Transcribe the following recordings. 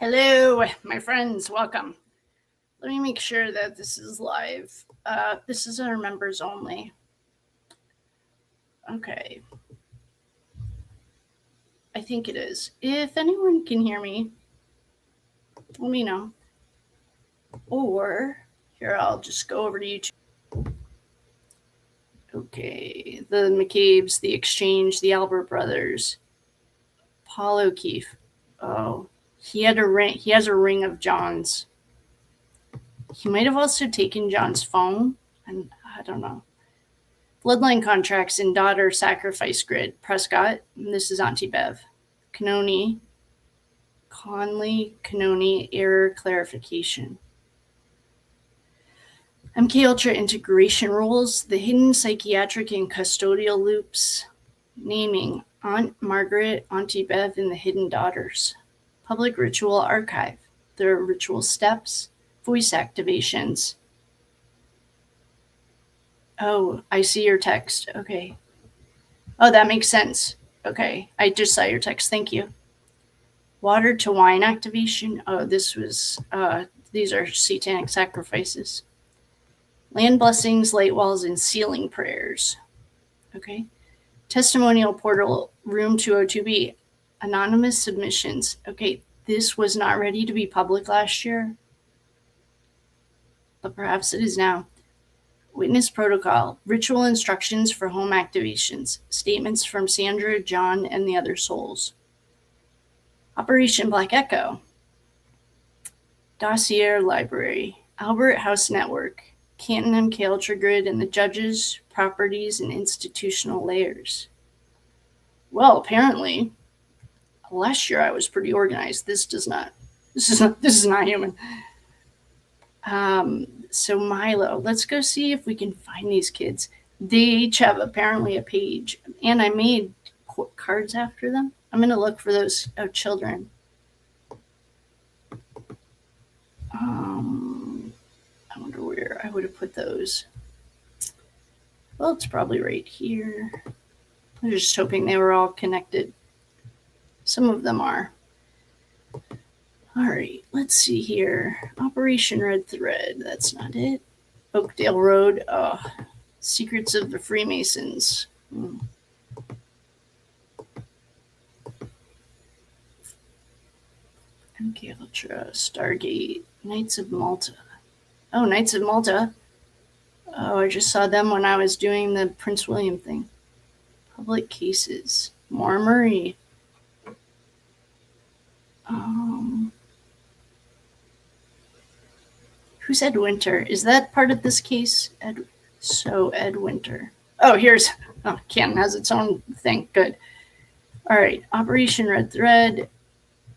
Hello, my friends. Welcome. Let me make sure that this is live. This is our members only. Okay. I think it is. If anyone can hear me, let me know. Or, here, I'll just go over to YouTube. Okay. The McCabe's, The Exchange, the Albert Brothers, Paul O'Keefe. Oh, he had a ring. He has a ring of John's. He might have also taken John's phone, and I don't know. Bloodline contracts and daughter sacrifice grid. Prescott. This is Auntie Bev. Conley, error clarification. MK Ultra integration rules. The hidden psychiatric and custodial loops. Naming. Aunt Margaret, Auntie Bev, and the hidden daughters. Public ritual archive. The ritual steps. Voice activations. Oh, I see your text. Okay. Oh, that makes sense. Okay. I just saw your text. Thank you. Water to wine activation. Oh, this was, these are satanic sacrifices. Land blessings, light walls, and sealing prayers. Okay. Testimonial portal, room 202B. Anonymous submissions. Okay. This was not ready to be public last year, but perhaps it is now. Witness protocol, ritual instructions for home activations, statements from Sandra, John, and the other souls. Operation Black Echo, dossier library, Albert House Network, Canton MK Ultra Grid, and the judges, properties, and institutional layers. Well, apparently, last year I was pretty organized. This is not human. So Milo, let's go see if we can find these kids. They each have apparently a page, and I made cards after them. I'm going to look for those children. I wonder where I would have put those. Well, it's probably right here. I was just hoping they were all connected. Some of them are. All right, let's see here. Operation Red Thread. That's not it. Oakdale Road. Secrets of the Freemasons. MK Ultra. Stargate. Knights of Malta. Oh, Knights of Malta. Oh, I just saw them when I was doing the Prince William thing. Public cases. More Murray. Who's Ed Winter? Is that part of this case? Ed Winter. Oh, Canton has its own thing. Good. All right. Operation Red Thread.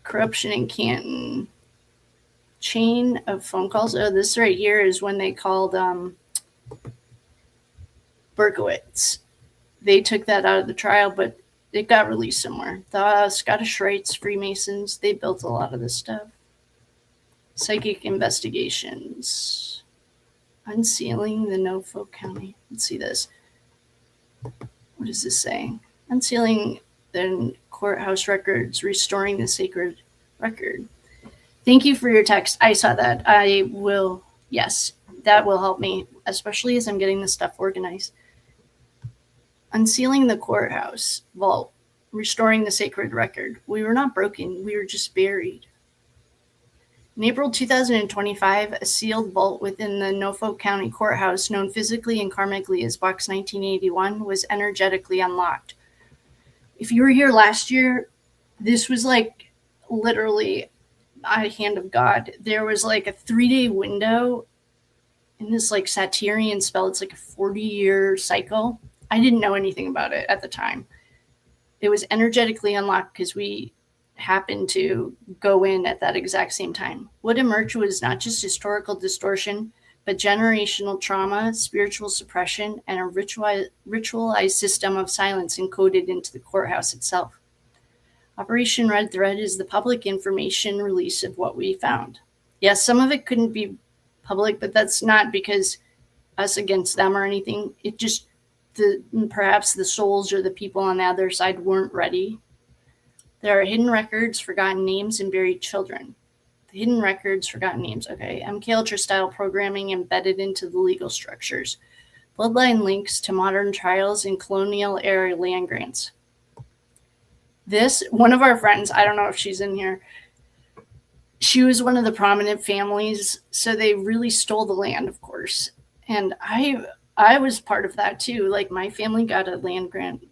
Corruption in Canton. Chain of phone calls. Oh, this right here is when they called Berkowitz. They took that out of the trial, but it got released somewhere. The Scottish Rites, Freemasons, they built a lot of this stuff. Psychic investigations. Unsealing the Norfolk County. Let's see this. What is this saying? Unsealing the courthouse records, restoring the sacred record. Thank you for your text. I saw that. Yes, that will help me, especially as I'm getting this stuff organized. Unsealing the courthouse vault, restoring the sacred record. We were not broken. We were just buried. In April 2025, a sealed vault within the Norfolk County Courthouse, known physically and karmically as Box 1981, was energetically unlocked. If you were here last year, this was like literally a hand of God. There was like a 3-day window in this like Satyrian spell. It's like a 40-year cycle. I didn't know anything about it at the time. It was energetically unlocked because we happened to go in at that exact same time. What emerged was not just historical distortion, but generational trauma, spiritual suppression, and a ritualized system of silence encoded into the courthouse itself. Operation Red Thread is the public information release of what we found. Yes, some of it couldn't be public, but that's not because us against them or anything. It just, perhaps the souls or the people on the other side weren't ready. There are hidden records, forgotten names, and buried children. hidden records, forgotten names. Okay, MKUltra style programming embedded into the legal structures. Bloodline links to modern trials and colonial era land grants. This, one of our friends, I don't know if she's in here, she was one of the prominent families, so they really stole the land, of course. And I was part of that too. Like, my family got a land grant,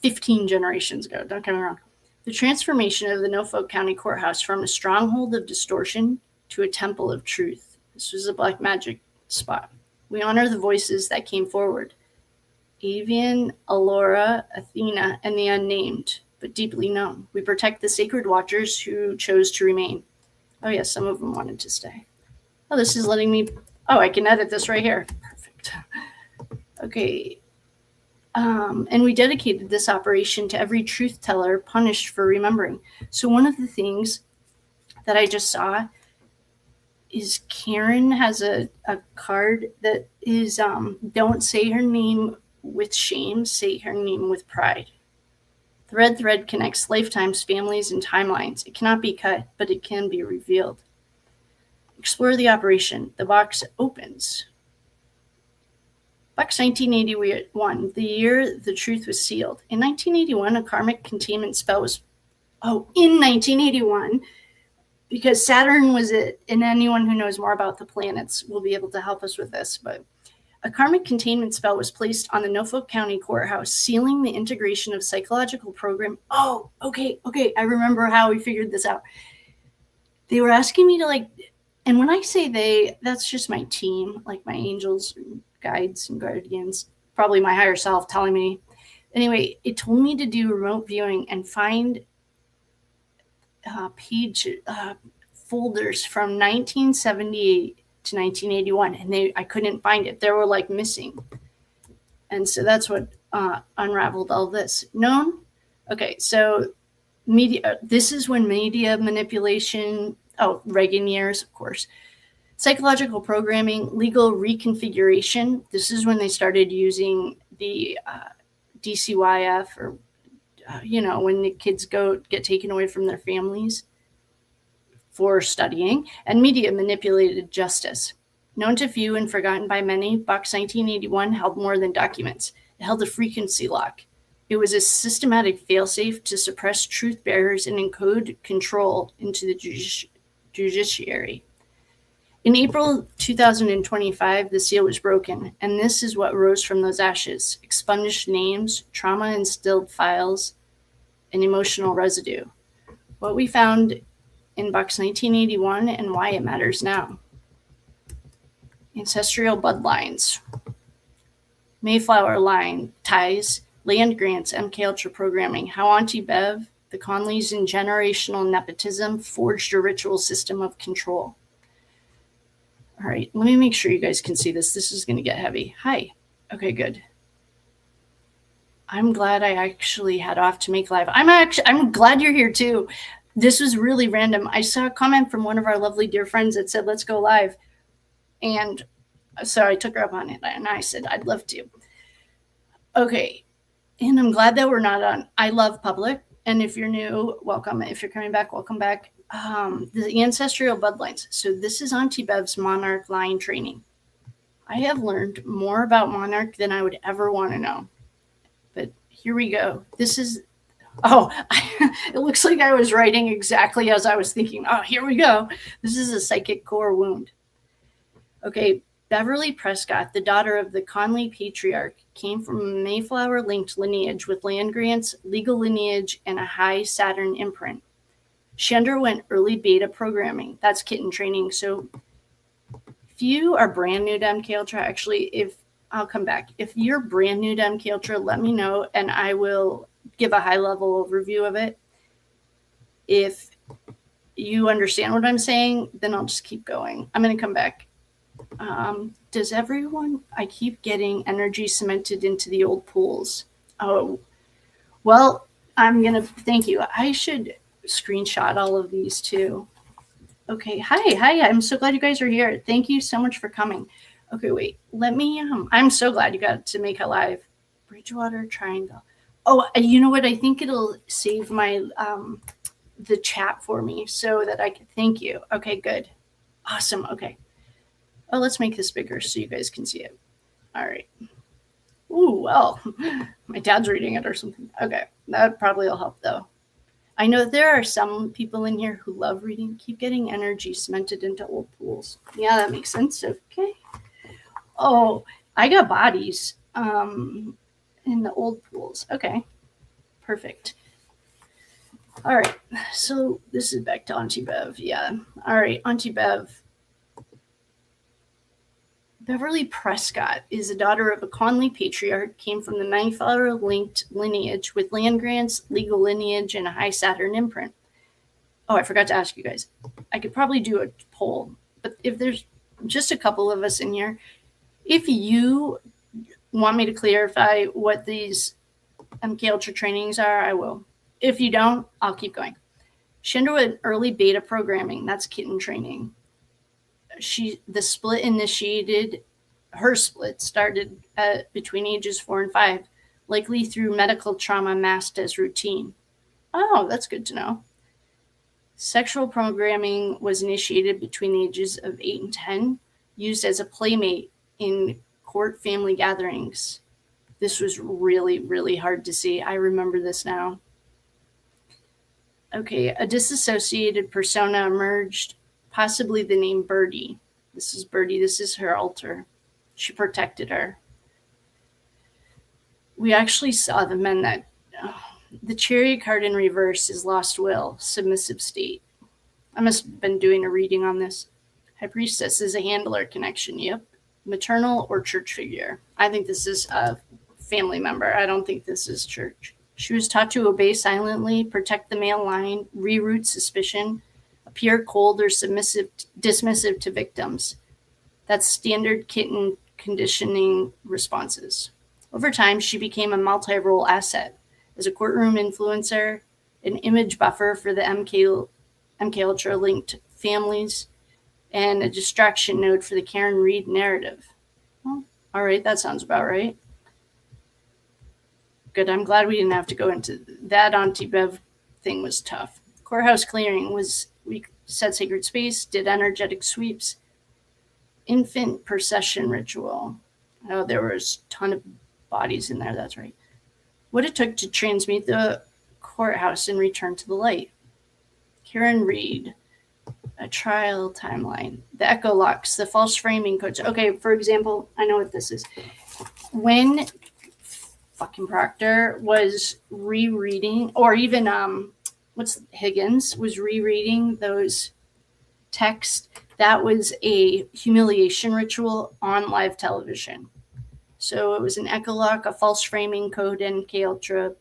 15 generations ago, don't get me wrong. The transformation of the Norfolk County Courthouse from a stronghold of distortion to a temple of truth. This was a black magic spot. We honor the voices that came forward. Avian, Alora, Athena, and the unnamed, but deeply known. We protect the sacred watchers who chose to remain. Oh yes, some of them wanted to stay. Oh, this is letting me, I can edit this right here. Perfect. Okay. And we dedicated this operation to every truth teller punished for remembering. So one of the things that I just saw is Karen has a card that is, don't say her name with shame, say her name with pride. The red thread connects lifetimes, families, and timelines. It cannot be cut, but it can be revealed. Explore the operation. The box opens. Box 1981, the year the truth was sealed. In 1981, a karmic containment spell was, in 1981, because Saturn was it, and anyone who knows more about the planets will be able to help us with this, but a karmic containment spell was placed on the Norfolk County Courthouse, sealing the integration of psychological program. Okay, I remember how we figured this out. They were asking me to and when I say they, that's just my team, like my angels, guides, and guardians, probably my higher self telling me. Anyway, it told me to do remote viewing and find folders from 1978 to 1981, and I couldn't find it. They were missing. And so that's what unraveled all this. Known? Okay, so media, this is when media manipulation, Reagan years, of course. Psychological programming, legal reconfiguration. This is when they started using the DCYF, or, when the kids get taken away from their families for studying, and media manipulated justice. Known to few and forgotten by many, Box 1981 held more than documents. It held a frequency lock. It was a systematic failsafe to suppress truth bearers and encode control into the judiciary. In April 2025, the seal was broken, and this is what rose from those ashes: expunged names, trauma-instilled files, and emotional residue. What we found in Box 1981 and why it matters now. Ancestral bloodlines, Mayflower line ties, land grants, MKUltra programming, how Auntie Bev, the Conleys, and generational nepotism forged a ritual system of control. All right, let me make sure you guys can see this. This is going to get heavy. Hi. Okay, good. I'm glad I actually had off to make live. I'm glad you're here too. This was really random. I saw a comment from one of our lovely dear friends that said, let's go live. And so I took her up on it, and I said, I'd love to. Okay. And I'm glad that we're not on. I love public. And if you're new, welcome. If you're coming back, welcome back. The ancestral bloodlines. So this is Auntie Bev's monarch line training. I have learned more about monarch than I would ever want to know. But here we go. This is, it looks like I was writing exactly as I was thinking. Here we go. This is a psychic core wound. Okay, Beverly Prescott, the daughter of the Conley patriarch, came from a Mayflower-linked lineage with land grants, legal lineage, and a high Saturn imprint. She underwent early beta programming. That's kitten training. So if you are brand new to MKUltra, actually, I'll come back. If you're brand new to MKUltra, let me know, and I will give a high-level overview of it. If you understand what I'm saying, then I'll just keep going. I'm going to come back. Does everyone, I keep getting energy cemented into the old pools. Oh, well, I'm going to, thank you. I should screenshot all of these too. Okay. Hi. I'm so glad you guys are here. Thank you so much for coming. Okay, wait, let me, I'm so glad you got to make a live. Bridgewater Triangle. Oh, you know what? I think it'll save my the chat for me so that I can thank you. Okay, good. Awesome. Okay. Oh, let's make this bigger so you guys can see it. All right. Ooh, well, my dad's reading it or something. Okay, that probably will help though. I know there are some people in here who love reading. Keep getting energy cemented into old pools. Yeah, that makes sense. Okay. Oh, I got bodies in the old pools. Okay, perfect. All right, so this is back to Auntie Bev. Yeah. All right, Auntie Bev. Beverly Prescott is a daughter of a Conley patriarch, came from the Mayflower-linked lineage with land grants, legal lineage, and a high Saturn imprint. Oh, I forgot to ask you guys. I could probably do a poll, but if there's just a couple of us in here, if you want me to clarify what these MK Ultra trainings are, I will. If you don't, I'll keep going. She underwent early beta programming. That's kitten training. Her split started between ages 4 and 5, likely through medical trauma masked as routine. Oh, that's good to know. Sexual programming was initiated between the ages of 8 and 10, used as a playmate in court family gatherings. This was really, really hard to see. I remember this now. Okay, a disassociated persona emerged, possibly the name Birdie. This is Birdie. This is her altar. She protected her. We actually saw the men that... the chariot card in reverse is lost will, submissive state. I must have been doing a reading on this. High priestess is a handler connection. Yep. Maternal or church figure. I think this is a family member. I don't think this is church. She was taught to obey silently, protect the male line, reroute suspicion, appear cold or dismissive to victims. That's standard kitten conditioning responses. Over time, she became a multi-role asset as a courtroom influencer, an image buffer for the MK Ultra linked families, and a distraction node for the Karen Reed narrative. Well, all right, that sounds about right. Good, I'm glad we didn't have to go into that. Auntie Bev thing was tough. Courthouse clearing we set sacred space, did energetic sweeps, infant procession ritual. Oh, there was a ton of bodies in there, that's right. What it took to transmute the courthouse and return to the light. Karen Reed, a trial timeline, the echo locks, the false framing codes. Okay, for example, I know what this is. When fucking Proctor was rereading, or even Higgins was rereading those texts, that was a humiliation ritual on live television. So it was an echo lock, a false framing code, and MK Ultra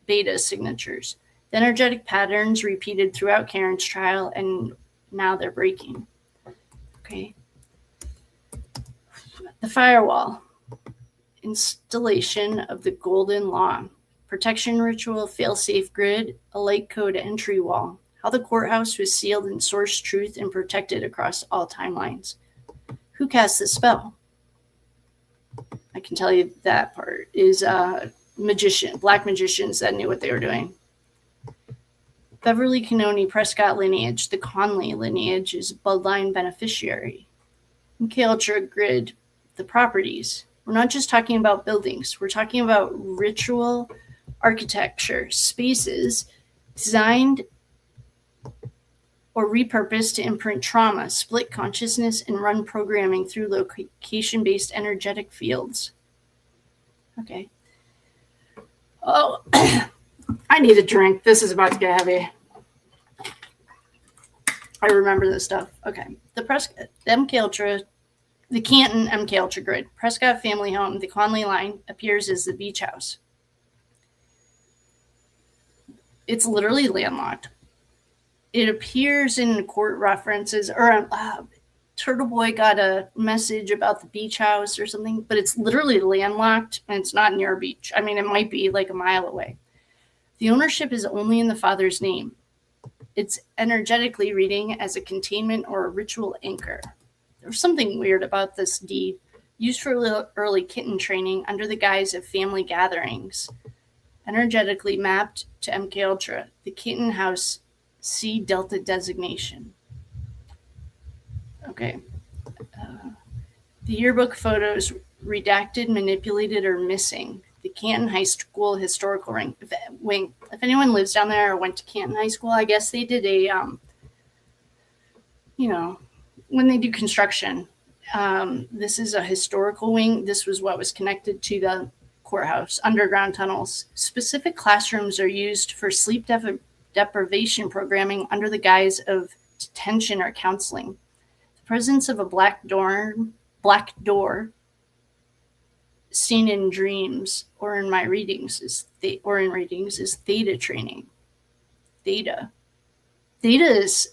beta signatures. The energetic patterns repeated throughout Karen's trial, and now they're breaking. Okay. The firewall. Installation of the golden law. Protection ritual, fail-safe grid, a light code entry wall. How the courthouse was sealed in source truth and protected across all timelines. Who cast the spell? I can tell you that part is black magicians that knew what they were doing. Beverly Canoni Prescott lineage, the Conley lineage, is bloodline beneficiary. MK Ultra grid, the properties. We're not just talking about buildings. We're talking about ritual architecture, spaces designed or repurposed to imprint trauma, split consciousness, and run programming through location-based energetic fields. Okay. Oh, I need a drink. This is about to get heavy. I remember this stuff. Okay. The MK Ultra, the Canton MK Ultra grid. Prescott family home, the Conley line, appears as the beach house. It's literally landlocked. It appears in court references, or Turtle Boy got a message about the beach house or something, but it's literally landlocked and it's not near a beach. I mean, it might be like a mile away. The ownership is only in the father's name. It's energetically reading as a containment or a ritual anchor. There's something weird about this deed, used for early kitten training under the guise of family gatherings. Energetically mapped to MK Ultra, the kitten house See Delta designation. Okay. The yearbook photos redacted, manipulated, or missing. The Canton High School historical wing. If anyone lives down there or went to Canton High School, I guess they did a, when they do construction, this is a historical wing. This was what was connected to the courthouse, underground tunnels. Specific classrooms are used for sleep deprivation programming under the guise of detention or counseling. The presence of a black door seen in dreams or in my readings is theta training. Theta is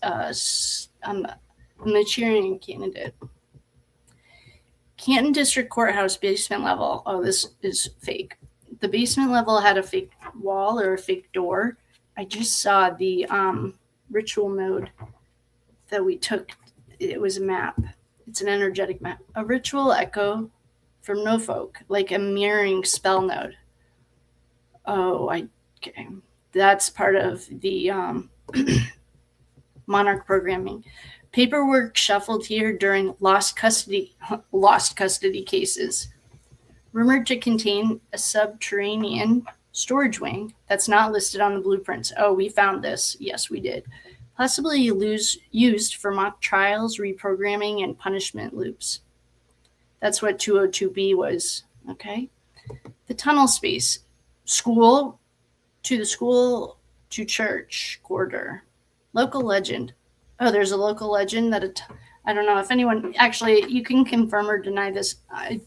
I'm a cheering candidate. Canton District Courthouse basement level. Oh, this is fake. The basement level had a fake wall or a fake door. I just saw the ritual node that we took. It was a map. It's an energetic map. A ritual echo from Norfolk, like a mirroring spell node. Oh, okay. That's part of the Monarch programming. Paperwork shuffled here during lost custody cases. Rumored to contain a subterranean storage wing that's not listed on the blueprints. Oh, we found this. Yes, we did. Possibly used for mock trials, reprogramming, and punishment loops. That's what 202B was. Okay. The tunnel space. School to church corridor. Local legend. Oh, there's a local legend that I don't know if anyone actually, you can confirm or deny this. I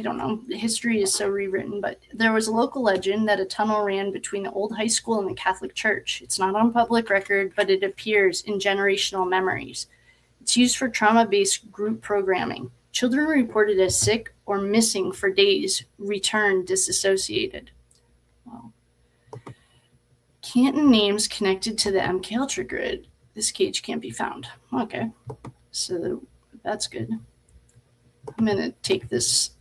don't know. History is so rewritten, but there was a local legend that a tunnel ran between the old high school and the Catholic Church. It's not on public record, but it appears in generational memories. It's used for trauma-based group programming. Children reported as sick or missing for days, returned disassociated. Wow. Canton names connected to the MK Ultra grid. This cage can't be found. Okay, so that's good. I'm going to take this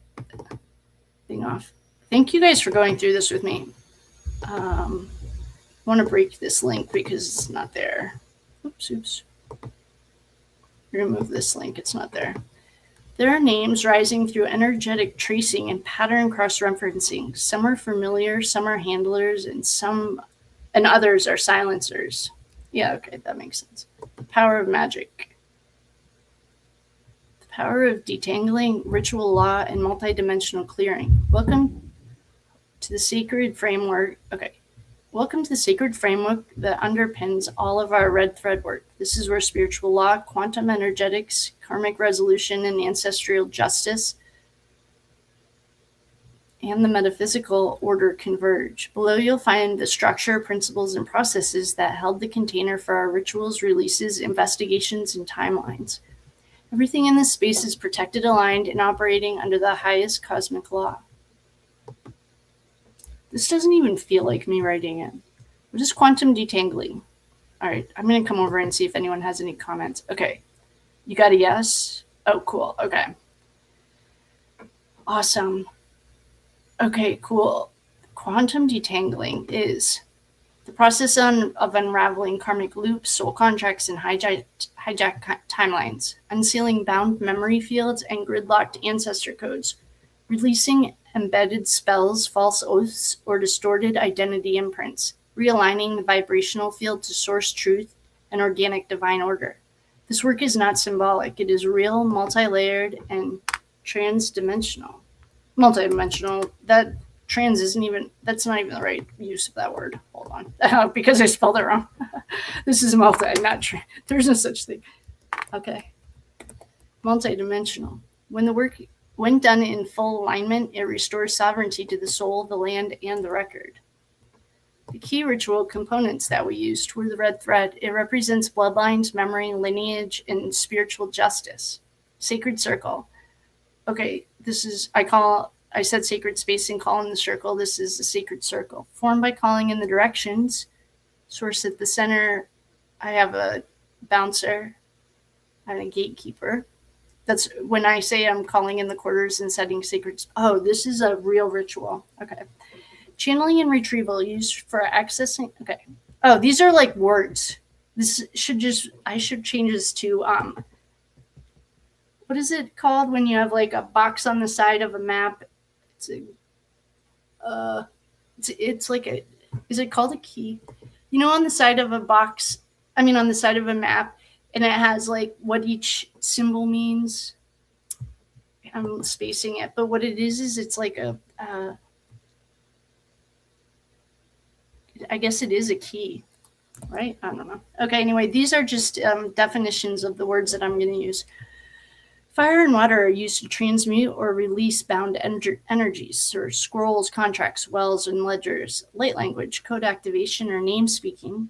thing off. Thank you guys for going through this with me. I want to break this link because it's not there. Oops. Remove this link. It's not there. There are names rising through energetic tracing and pattern cross-referencing. Some are familiar, some are handlers, and others are silencers. Yeah, okay, that makes sense. The power of magic. The power of detangling, ritual law, and multidimensional clearing. Welcome to the sacred framework. Okay. Welcome to the sacred framework that underpins all of our red thread work. This is where spiritual law, quantum energetics, karmic resolution, and ancestral justice and the metaphysical order converge. Below you'll find the structure, principles, and processes that held the container for our rituals, releases, investigations, and timelines. Everything in this space is protected, aligned, and operating under the highest cosmic law. This doesn't even feel like me writing it. What is quantum detangling? All right, I'm going to come over and see if anyone has any comments. Okay, you got a yes? Oh, cool. Okay. Awesome. Okay, cool. Quantum detangling is the process of unraveling karmic loops, soul contracts, and hijack timelines, unsealing bound memory fields and gridlocked ancestor codes, releasing embedded spells, false oaths, or distorted identity imprints, realigning the vibrational field to source truth and organic divine order. This work is not symbolic. It is real, multi-layered, and transdimensional. Multidimensional. That trans isn't even, that's not even the right use of that word. Hold on. Because I spelled it wrong. This is multi, not trans. There's no such thing. Okay. Multidimensional. When done in full alignment, it restores sovereignty to the soul, the land, and the record. The key ritual components that we used were the red thread. It represents bloodlines, memory, lineage, and spiritual justice. Sacred circle. Okay, this is, I said sacred space and call in the circle. This is the sacred circle. Formed by calling in the directions. Source at the center. I have a bouncer and a gatekeeper. That's when I say I'm calling in the quarters and setting sacred. Oh, this is a real ritual. Okay. Channeling and retrieval used for accessing. Okay. Oh, these are like words. This should just, I should change this to, what is it called when you have like a box on the side of a map? It's like a, is it called a key? You know, on the side of a box, I mean, on the side of a map, and it has like what each symbol means. I'm spacing it, but what it is it's like a, I guess it is a key, right? I don't know. Okay, anyway, these are just definitions of the words that I'm going to use. Fire and water are used to transmute or release bound energies, or scrolls, contracts, wells, and ledgers. Light language, code activation, or name speaking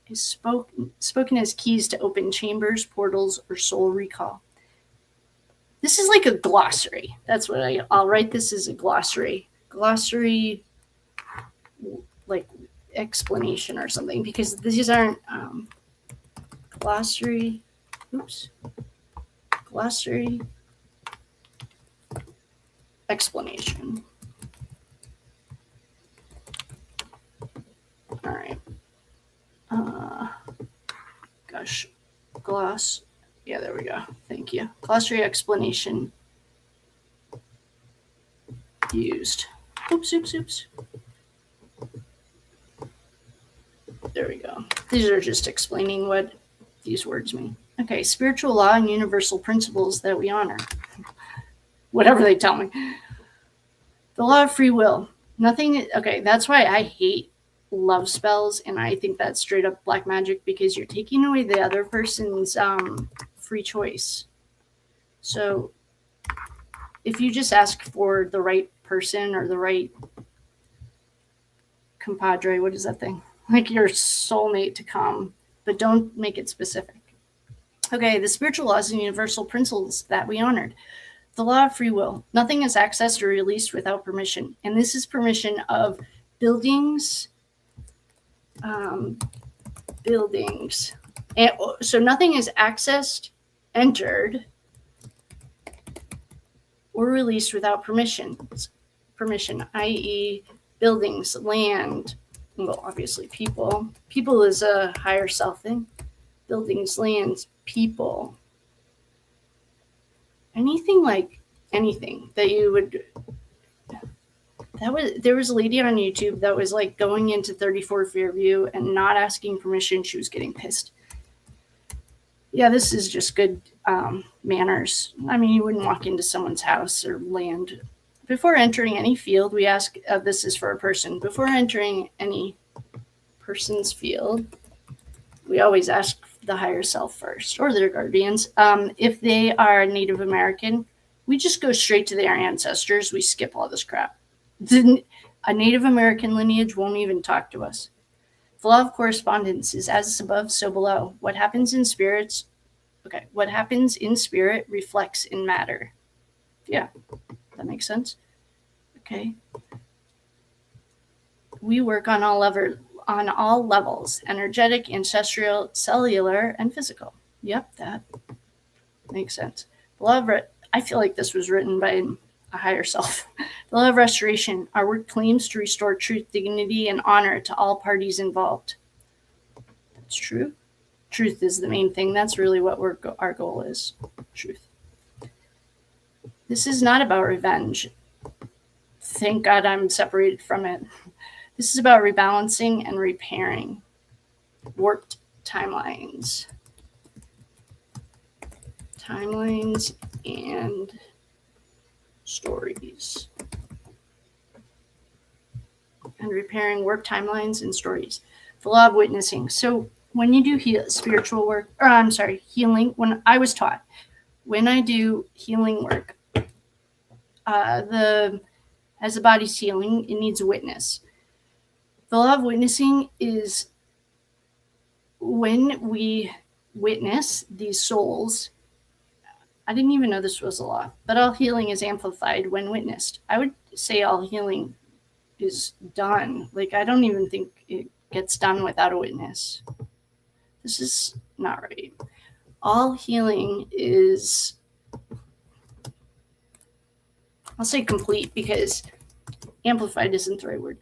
is spoken as keys to open chambers, portals, or soul recall. This is like a glossary. That's what I'll write this as a glossary. Glossary, like explanation or something, because these aren't glossary. Oops. Glossary explanation. All right. Gosh, gloss. Yeah, there we go. Thank you. Glossary explanation used. Oops. There we go. These are just explaining what these words mean. Okay, spiritual law and universal principles that we honor. Whatever they tell me. The law of free will. Nothing, okay, that's why I hate love spells, and I think that's straight up black magic, because you're taking away the other person's free choice. So if you just ask for the right person or the right compadre, what is that thing? Like your soulmate to come, but don't make it specific. Okay, the spiritual laws and universal principles that we honored. The law of free will. Nothing is accessed or released without permission. And this is permission of buildings. Buildings. And so nothing is accessed, entered, or released without permission. Permission, i.e., buildings, land, well, obviously people. People is a higher self thing. Buildings, lands, people. Anything that you would. There was a lady on YouTube that was like going into 34 Fairview and not asking permission. She was getting pissed. Yeah, this is just good manners. I mean, you wouldn't walk into someone's house or land. Before entering any field, we ask, this is for a person. Before entering any person's field, we always ask the higher self first, or their guardians. If they are Native American, we just go straight to their ancestors. We skip all this crap. A Native American lineage won't even talk to us. The law of correspondence is as above, so below. What happens in spirit reflects in matter. Yeah, that makes sense. Okay. We work on all levels, energetic, ancestral, cellular, and physical. Yep, that makes sense. The law of I feel like this was written by a higher self. The law of restoration. Our work claims to restore truth, dignity, and honor to all parties involved. That's true. Truth is the main thing. That's really what our goal is. Truth. This is not about revenge. Thank God I'm separated from it. This is about rebalancing and repairing warped timelines. Timelines and stories. And repairing warped timelines and stories. The law of witnessing. So when you do spiritual work, healing, when I was taught, when I do healing work, as the body's healing, it needs a witness. The law of witnessing is when we witness these souls. I didn't even know this was a law, but all healing is amplified when witnessed. I would say all healing is done. Like, I don't even think it gets done without a witness. This is not right. All healing is, I'll say complete, because amplified isn't the right word.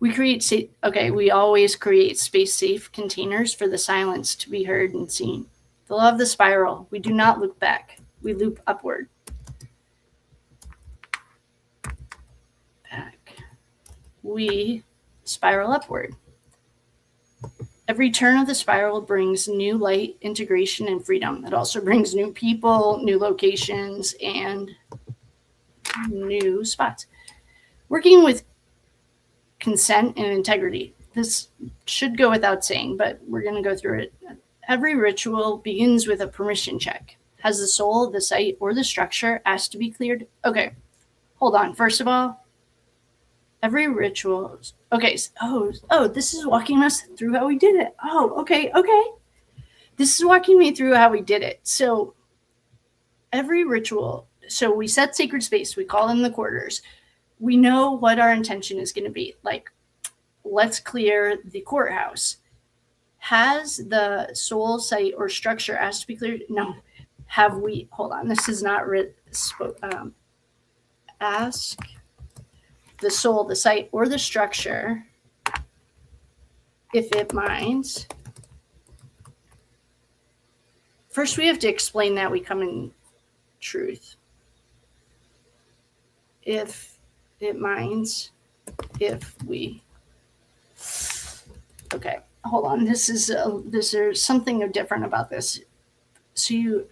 We always create space-safe containers for the silence to be heard and seen. The law of the spiral. We do not look back. We loop upward. Back. We spiral upward. Every turn of the spiral brings new light, integration, and freedom. It also brings new people, new locations, and new spots. Working with consent and integrity. This should go without saying, but we're going to go through it. Every ritual begins with a permission check. Has the soul, the site, or the structure asked to be cleared? Okay, hold on. First of all, every ritual. Okay. Oh, this is walking us through how we did it. Oh, okay. This is walking me through how we did it. So every ritual. So we set sacred space. We call them the quarters. We know what our intention is going to be. Like, let's clear the courthouse. Has the soul, site, or structure asked to be cleared? No. Have we? Hold on. This is not ask the soul, the site, or the structure if it minds. First, we have to explain that we come in truth. If it minds, if we. Okay, hold on. There's something different about this. So you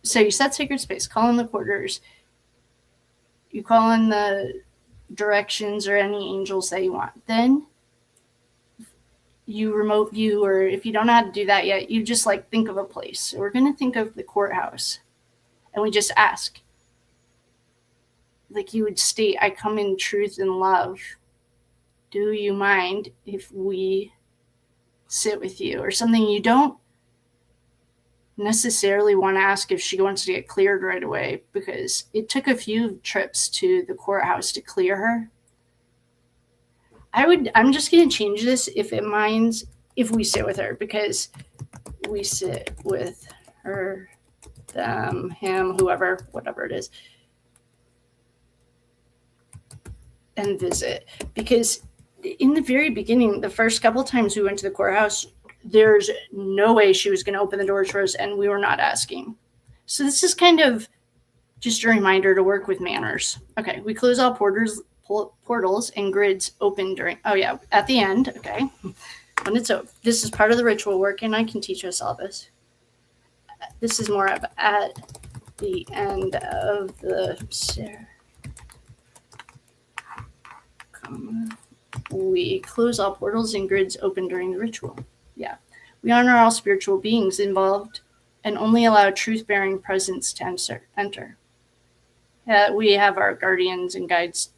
set sacred space, call in the quarters. You call in the directions or any angels that you want. Then you remote view, or if you don't know how to do that yet, you just think of a place. So we're going to think of the courthouse, and we just ask. Like you would state, I come in truth and love. Do you mind if we sit with you? Or something you don't necessarily want to ask if she wants to get cleared right away, because it took a few trips to the courthouse to clear her. I'm just going to change this if it minds if we sit with her, because we sit with her, them, him, whoever, whatever it is, and visit. Because in the very beginning, the first couple times we went to the courthouse, there's no way she was going to open the doors for us, and we were not asking. So this is kind of just a reminder to work with manners. Okay, we close all portals and grids open at the end. Okay, when it's over. This is part of the ritual work, and I can teach us all this. This is more of at the end of the stair. We close all portals and grids open during the ritual. Yeah. We honor all spiritual beings involved and only allow truth-bearing presence to enter. We have our guardians and guides.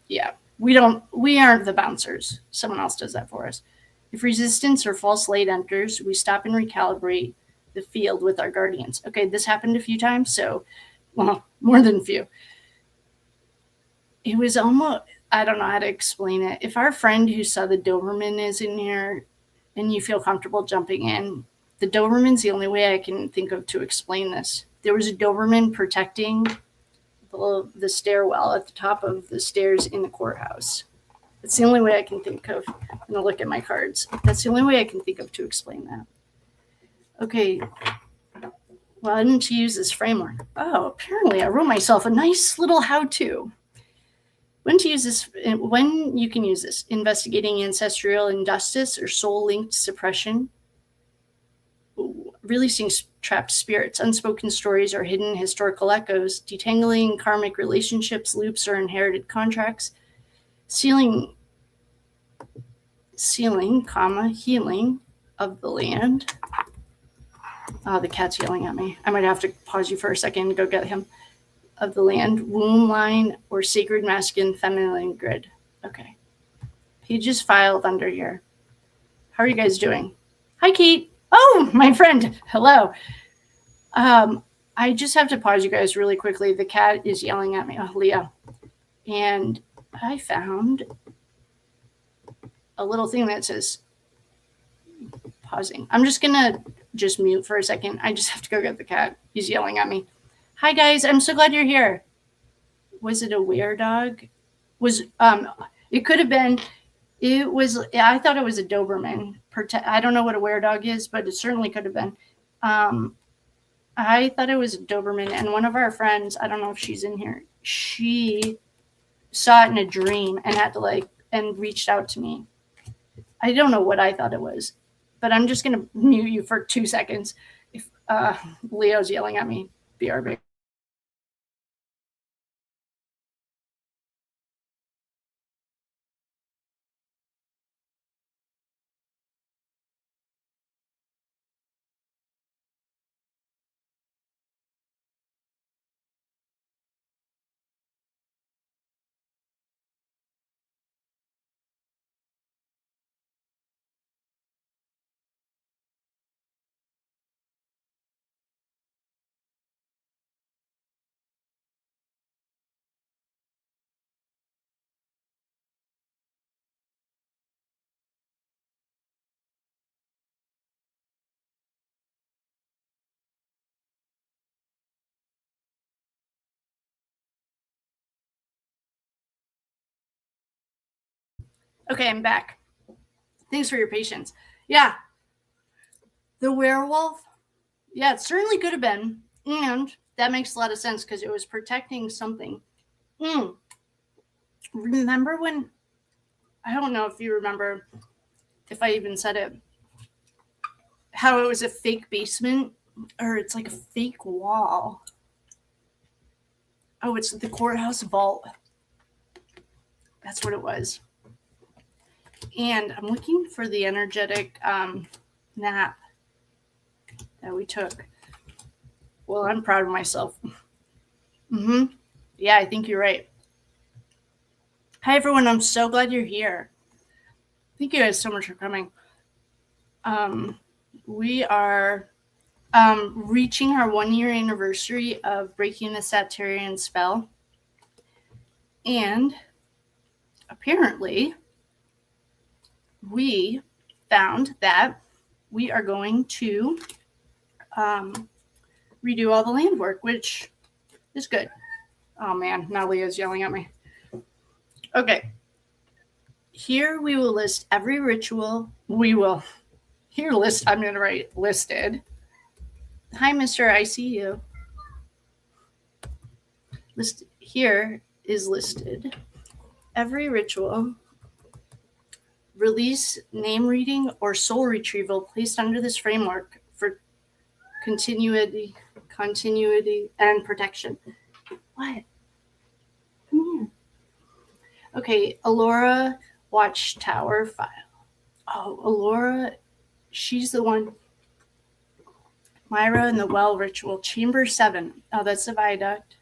Yeah. We aren't the bouncers. Someone else does that for us. If resistance or false light enters, we stop and recalibrate the field with our guardians. Okay, this happened a few times, so, well, more than a few. It was almost, I don't know how to explain it. If our friend who saw the Doberman is in here and you feel comfortable jumping in, the Doberman's the only way I can think of to explain this. There was a Doberman protecting the stairwell at the top of the stairs in the courthouse. That's the only way I can think of. I'm going to look at my cards. That's the only way I can think of to explain that. Okay. Why didn't you use this framework? Oh, apparently I wrote myself a nice little how-to. When you can use this: investigating ancestral injustice or soul-linked suppression, releasing trapped spirits, unspoken stories or hidden historical echoes, detangling karmic relationships, loops, or inherited contracts, sealing, healing of the land. Oh, the cat's yelling at me. I might have to pause you for a second and go get him. Of the land, womb line, or sacred masculine feminine grid. Okay. Pages filed under here. How are you guys doing? Hi, Kate. Oh, my friend. Hello. I just have to pause you guys really quickly. The cat is yelling at me. Oh, Leah. And I found a little thing that says pausing. I'm just going to mute for a second. I just have to go get the cat. He's yelling at me. Hi, guys. I'm so glad you're here. Was it a were dog? It could have been. I thought it was a Doberman. I don't know what a were-dog is, but it certainly could have been. I thought it was a Doberman, and one of our friends, I don't know if she's in here, she saw it in a dream and had to and reached out to me. I don't know what I thought it was, but I'm just going to mute you for 2 seconds. If Leo's yelling at me, BRB. Okay, I'm back. Thanks for your patience. Yeah. The werewolf? Yeah, it certainly could have been. And that makes a lot of sense because it was protecting something. Remember when, I don't know if you remember, if I even said it, how it was a fake basement, or it's like a fake wall. Oh, it's the courthouse vault. That's what it was. And I'm looking for the energetic nap that we took. Well, I'm proud of myself. Yeah, I think you're right. Hi, everyone. I'm so glad you're here. Thank you guys so much for coming. We are reaching our 1-year anniversary of breaking the Satyrian spell. And apparently, we found that we are going to redo all the land work, which is good. Oh man, now Leah's yelling at me. Okay. Here we will list every ritual. I'm going to write listed. Hi, Mr. I see you. Here is listed every ritual, release, name reading, or soul retrieval placed under this framework for continuity, and protection. What? Come here. Okay, Alora Watchtower file. Oh, Alora, she's the one. Myra and the Well ritual, Chamber 7. Oh, that's the viaduct.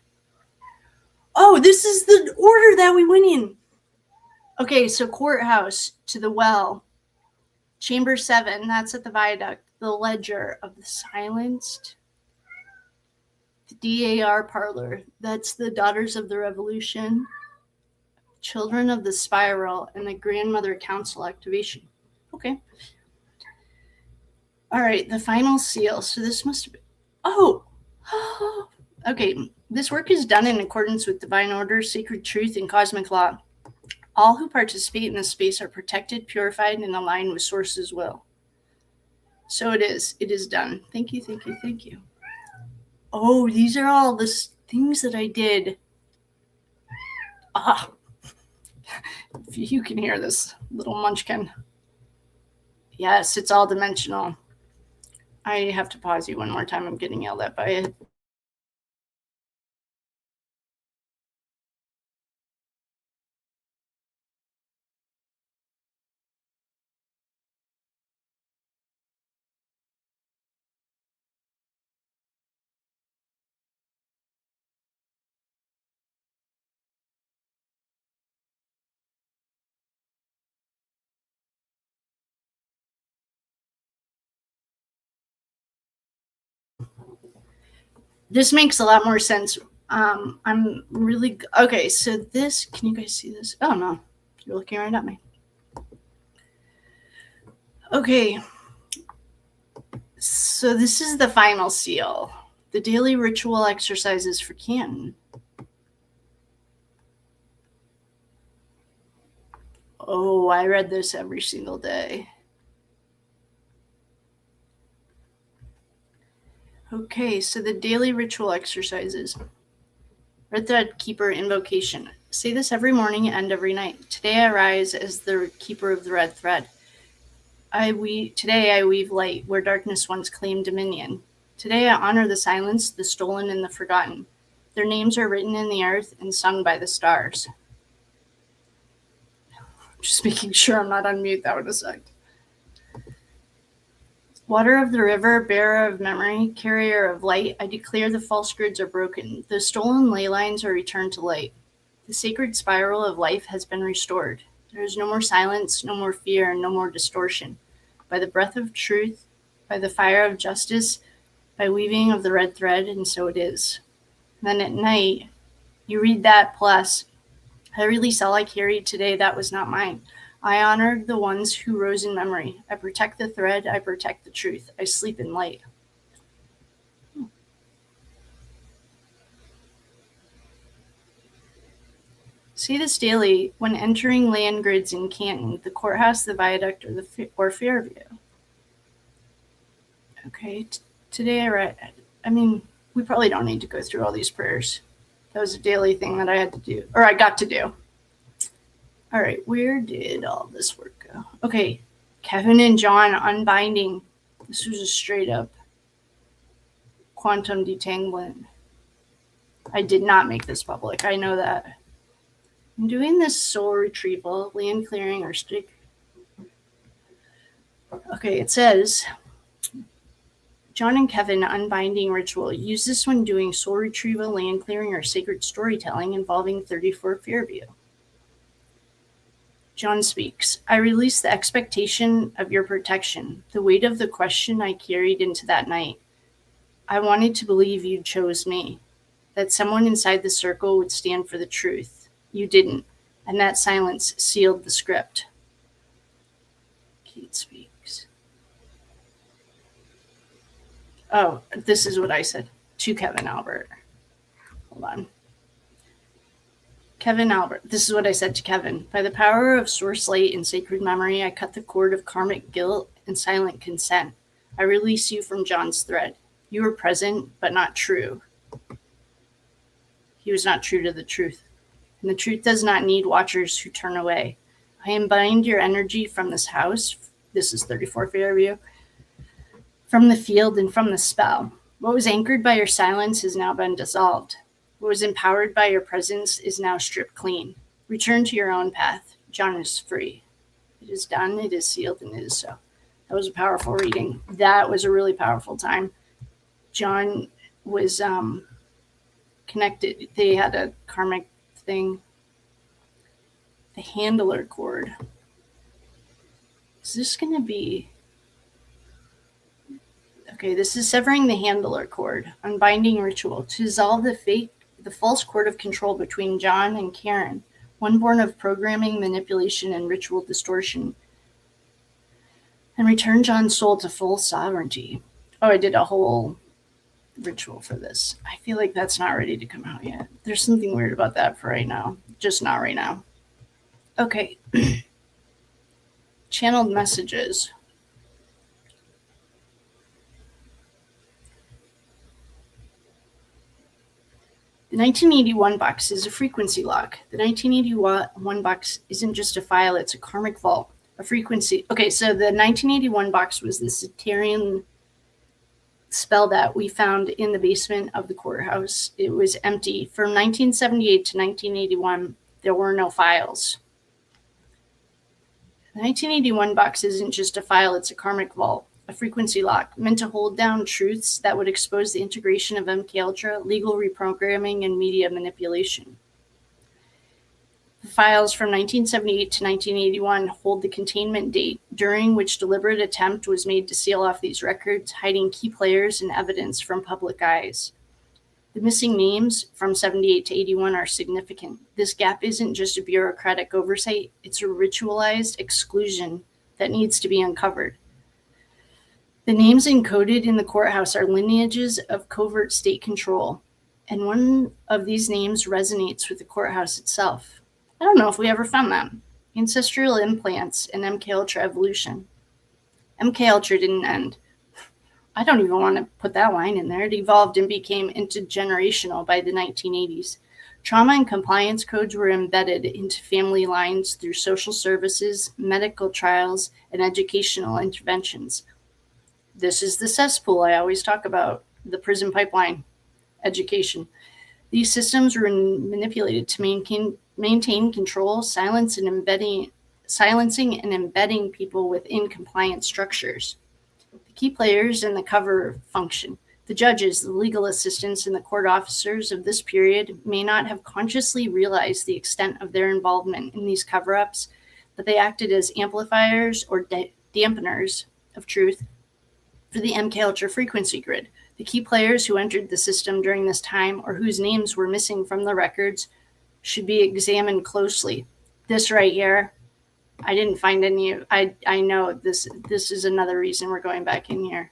Oh, this is the order that we went in. Okay, so courthouse to the Well. Chamber 7, that's at the viaduct. The Ledger of the Silenced. The DAR parlor, that's the Daughters of the Revolution. Children of the Spiral, and the Grandmother Council activation. Okay. All right, the final seal. So this must have been. Oh! Okay, this work is done in accordance with divine order, sacred truth, and cosmic law. All who participate in this space are protected, purified, and aligned with Source's will. So it is. It is done. Thank you, thank you, thank you. Oh, these are all the things that I did. If you can hear this little munchkin. Yes, it's all dimensional. I have to pause you one more time. I'm getting yelled at by it. This makes a lot more sense. I'm really okay. So this, can you guys see this? Oh no, you're looking right at me. Okay. So this is the final seal. The daily ritual exercises for Canton. Oh, I read this every single day. Okay, so the daily ritual exercises. Red Thread Keeper Invocation. Say this every morning and every night. Today I rise as the keeper of the red thread. Today I weave light where darkness once claimed dominion. Today I honor the silenced, the stolen, and the forgotten. Their names are written in the earth and sung by the stars. Just making sure I'm not on mute, that would have sucked. Water of the river, bearer of memory, carrier of light, I declare the false grids are broken. The stolen ley lines are returned to light. The sacred spiral of life has been restored. There is no more silence, no more fear, and no more distortion. By the breath of truth, by the fire of justice, by weaving of the red thread, and so it is. And then at night, you read that plus, I release all I carried today that was not mine. I honored the ones who rose in memory. I protect the thread. I protect the truth. I sleep in light. See this daily when entering land grids in Canton, the courthouse, the viaduct, or Fairview. Okay, today I read. We probably don't need to go through all these prayers. That was a daily thing that I had to do, or I got to do. All right, where did all this work go? Okay, Kevin and John unbinding. This was a straight up quantum detanglement. I did not make this public. I know that. I'm doing this soul retrieval, land clearing, or stick. Okay, it says, John and Kevin unbinding ritual. Use this when doing soul retrieval, land clearing, or sacred storytelling involving 34 Fairview. John speaks. I release the expectation of your protection, the weight of the question I carried into that night. I wanted to believe you chose me, that someone inside the circle would stand for the truth. You didn't, and that silence sealed the script. Kate speaks. Oh, this is what I said to Kevin Albert. Hold on. Kevin Albert, this is what I said to Kevin. By the power of source light and sacred memory, I cut the cord of karmic guilt and silent consent. I release you from John's thread. You were present, but not true. He was not true to the truth. And the truth does not need watchers who turn away. I unbind your energy from this house. This is 34 Fairview. From the field and from the spell. What was anchored by your silence has now been dissolved. What was empowered by your presence is now stripped clean. Return to your own path. John is free. It is done, it is sealed, and it is so. That was a powerful reading. That was a really powerful time. John was connected. They had a karmic thing. The handler cord. Is this going to be... Okay, this is severing the handler cord. Unbinding ritual. To dissolve the false cord of control between John and Karen, one born of programming, manipulation, and ritual distortion, and return John's soul to full sovereignty. Oh, I did a whole ritual for this. I feel like that's not ready to come out yet. There's something weird about that for right now. Just not right now. Okay. Channeled messages. The 1981 box is a frequency lock. The 1981 box isn't just a file, it's a karmic vault, a frequency. Okay, so the 1981 box was the Satarian spell that we found in the basement of the courthouse. It was empty. From 1978 to 1981, there were no files. The 1981 box isn't just a file, it's a karmic vault. A frequency lock meant to hold down truths that would expose the integration of MKUltra, legal reprogramming, and media manipulation. The files from 1978 to 1981 hold the containment date, during which deliberate attempt was made to seal off these records, hiding key players and evidence from public eyes. The missing names from 78 to 81 are significant. This gap isn't just a bureaucratic oversight, it's a ritualized exclusion that needs to be uncovered. The names encoded in the courthouse are lineages of covert state control, and one of these names resonates with the courthouse itself. I don't know if we ever found them. Ancestral implants and MKUltra evolution. MKUltra didn't end. I don't even want to put that line in there. It evolved and became intergenerational by the 1980s. Trauma and compliance codes were embedded into family lines through social services, medical trials, and educational interventions. This is the cesspool I always talk about, the prison pipeline, education. These systems were manipulated to maintain control, silencing and embedding people within compliant structures. The key players in the cover function, the judges, the legal assistants, and the court officers of this period may not have consciously realized the extent of their involvement in these cover-ups, but they acted as amplifiers or dampeners of truth for the MKUltra frequency grid. The key players who entered the system during this time or whose names were missing from the records should be examined closely. This right here, I didn't find any. I know this is another reason we're going back in here.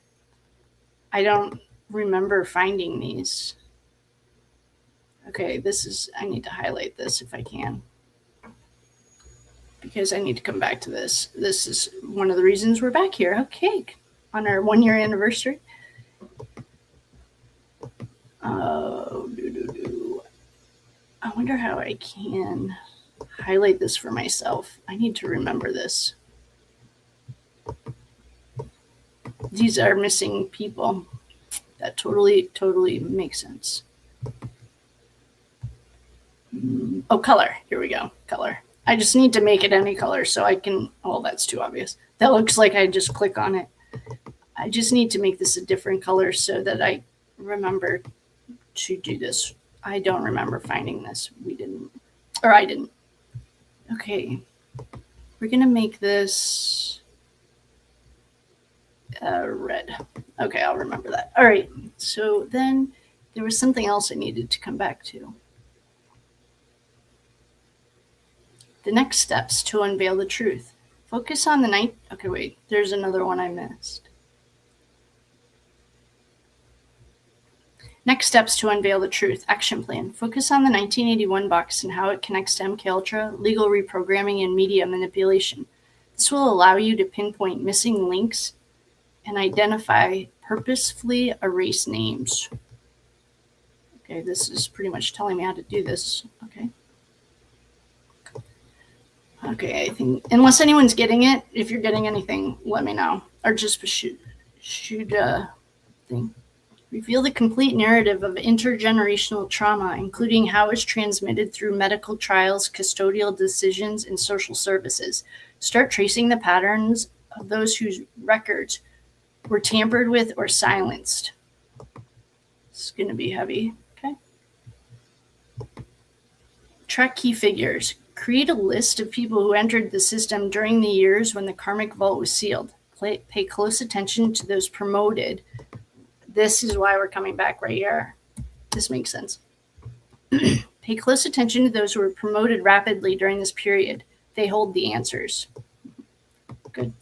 I don't remember finding these. Okay, I need to highlight this if I can, because I need to come back to this. This is one of the reasons we're back here. Okay, on our 1-year anniversary. I wonder how I can highlight this for myself. I need to remember this. These are missing people. That totally makes sense. Oh, color. Here we go. Color. I just need to make it any color so I can. Oh, that's too obvious. That looks like I just click on it. I just need to make this a different color so that I remember to do this. I don't remember finding this. I didn't. Okay. We're going to make this red. Okay, I'll remember that. All right. So then there was something else I needed to come back to. The next steps to unveil the truth. Focus on the night. Okay, wait. There's another one I missed. Next steps to unveil the truth. Action plan. Focus on the 1981 box and how it connects to MKUltra, legal reprogramming, and media manipulation. This will allow you to pinpoint missing links and identify purposefully erased names. Okay, this is pretty much telling me how to do this. Okay, I think, unless anyone's getting it, if you're getting anything, let me know. Or just shoot a thing. Reveal the complete narrative of intergenerational trauma, including how it's transmitted through medical trials, custodial decisions, and social services. Start tracing the patterns of those whose records were tampered with or silenced. It's going to be heavy. Okay. Track key figures. Create a list of people who entered the system during the years when the karmic vault was sealed. Pay close attention to those promoted. This is why we're coming back right here. This makes sense. Pay close attention to those who were promoted rapidly during this period. They hold the answers. Good.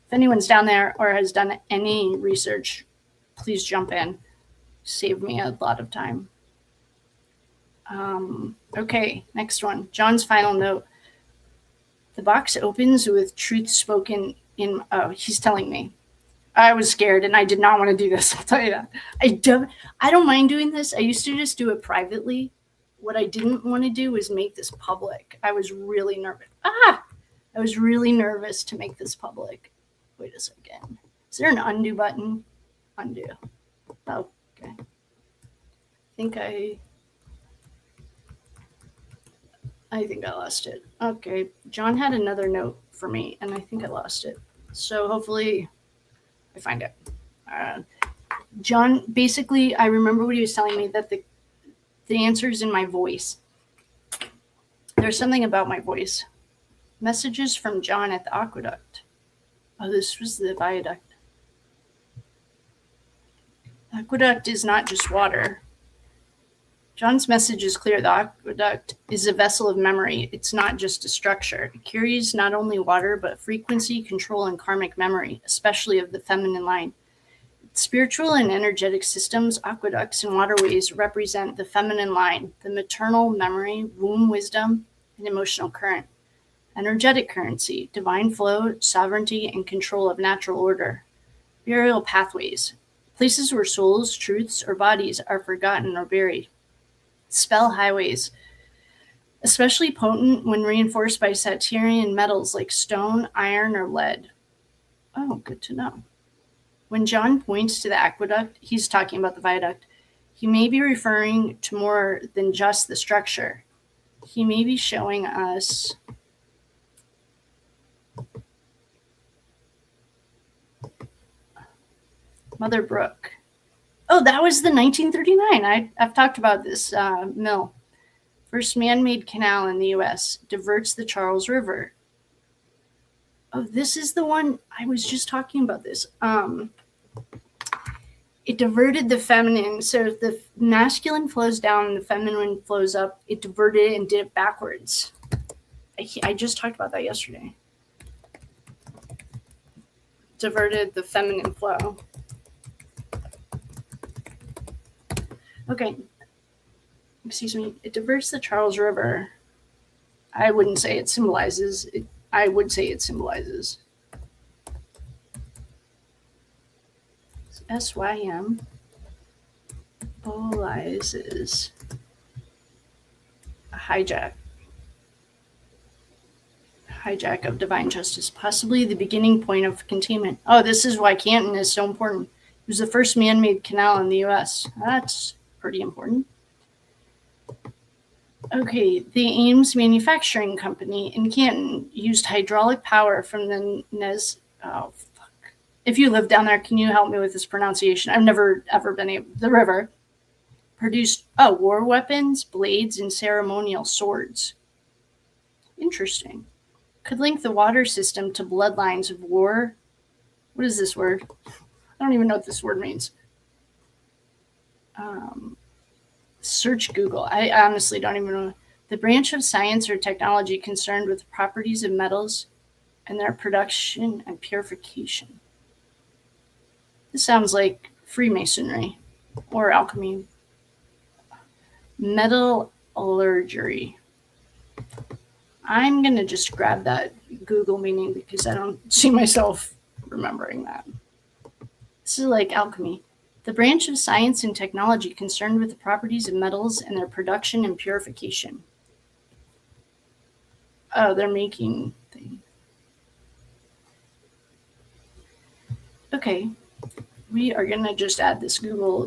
If anyone's down there or has done any research, please jump in. Save me a lot of time. Okay, next one. John's final note. The box opens with truth spoken in... Oh, he's telling me. I was scared and I did not want to do this. I'll tell you that. I don't mind doing this. I used to just do it privately. What I didn't want to do was make this public. I was really nervous. I was really nervous to make this public. Wait a second. Is there an undo button? Undo. Oh, okay. I think I lost it. Okay. John had another note for me and I think I lost it. So hopefully I find it. John, basically, I remember what he was telling me, that the answer is in my voice. There's something about my voice. Messages from John at the aqueduct. Oh, this was the viaduct. Aqueduct is not just water. John's message is clear. The aqueduct is a vessel of memory. It's not just a structure. It carries not only water, but frequency, control, and karmic memory, especially of the feminine line. Spiritual and energetic systems, aqueducts, and waterways represent the feminine line, the maternal memory, womb wisdom, and emotional current. Energetic currency, divine flow, sovereignty, and control of natural order. Burial pathways, places where souls, truths, or bodies are forgotten or buried. Spell highways, especially potent when reinforced by Satyrian metals like stone, iron, or lead. Oh, good to know. When John points to the aqueduct, he's talking about the viaduct. He may be referring to more than just the structure. He may be showing us Mother Brook. Oh, that was the 1939. I've talked about this mill. First man-made canal in the U.S. diverts the Charles River. Oh, this is the one I was just talking about this. It diverted the feminine. So if the masculine flows down and the feminine flows up, it diverted it and did it backwards. I just talked about that yesterday. Diverted the feminine flow. Okay. Excuse me. It diverts the Charles River. I wouldn't say it symbolizes. I would say it symbolizes. SYM symbolizes a hijack of divine justice, possibly the beginning point of containment. Oh, this is why Canton is so important. It was the first man-made canal in the U.S. That's pretty important. Okay, the Ames Manufacturing Company in Canton used hydraulic power from the if you live down there, can you help me with this pronunciation? I've never ever been able. The river produced war weapons, blades, and ceremonial swords. Interesting. Could link the water system to bloodlines of war. What is this word? I don't even know what this word means. Search Google. I honestly don't even know. The branch of science or technology concerned with the properties of metals and their production and purification. This sounds like Freemasonry or alchemy. Metallurgy. I'm going to just grab that Google meaning because I don't see myself remembering that. This is like alchemy. The branch of science and technology concerned with the properties of metals and their production and purification. Oh, they're making things. Okay. We are going to just add this Google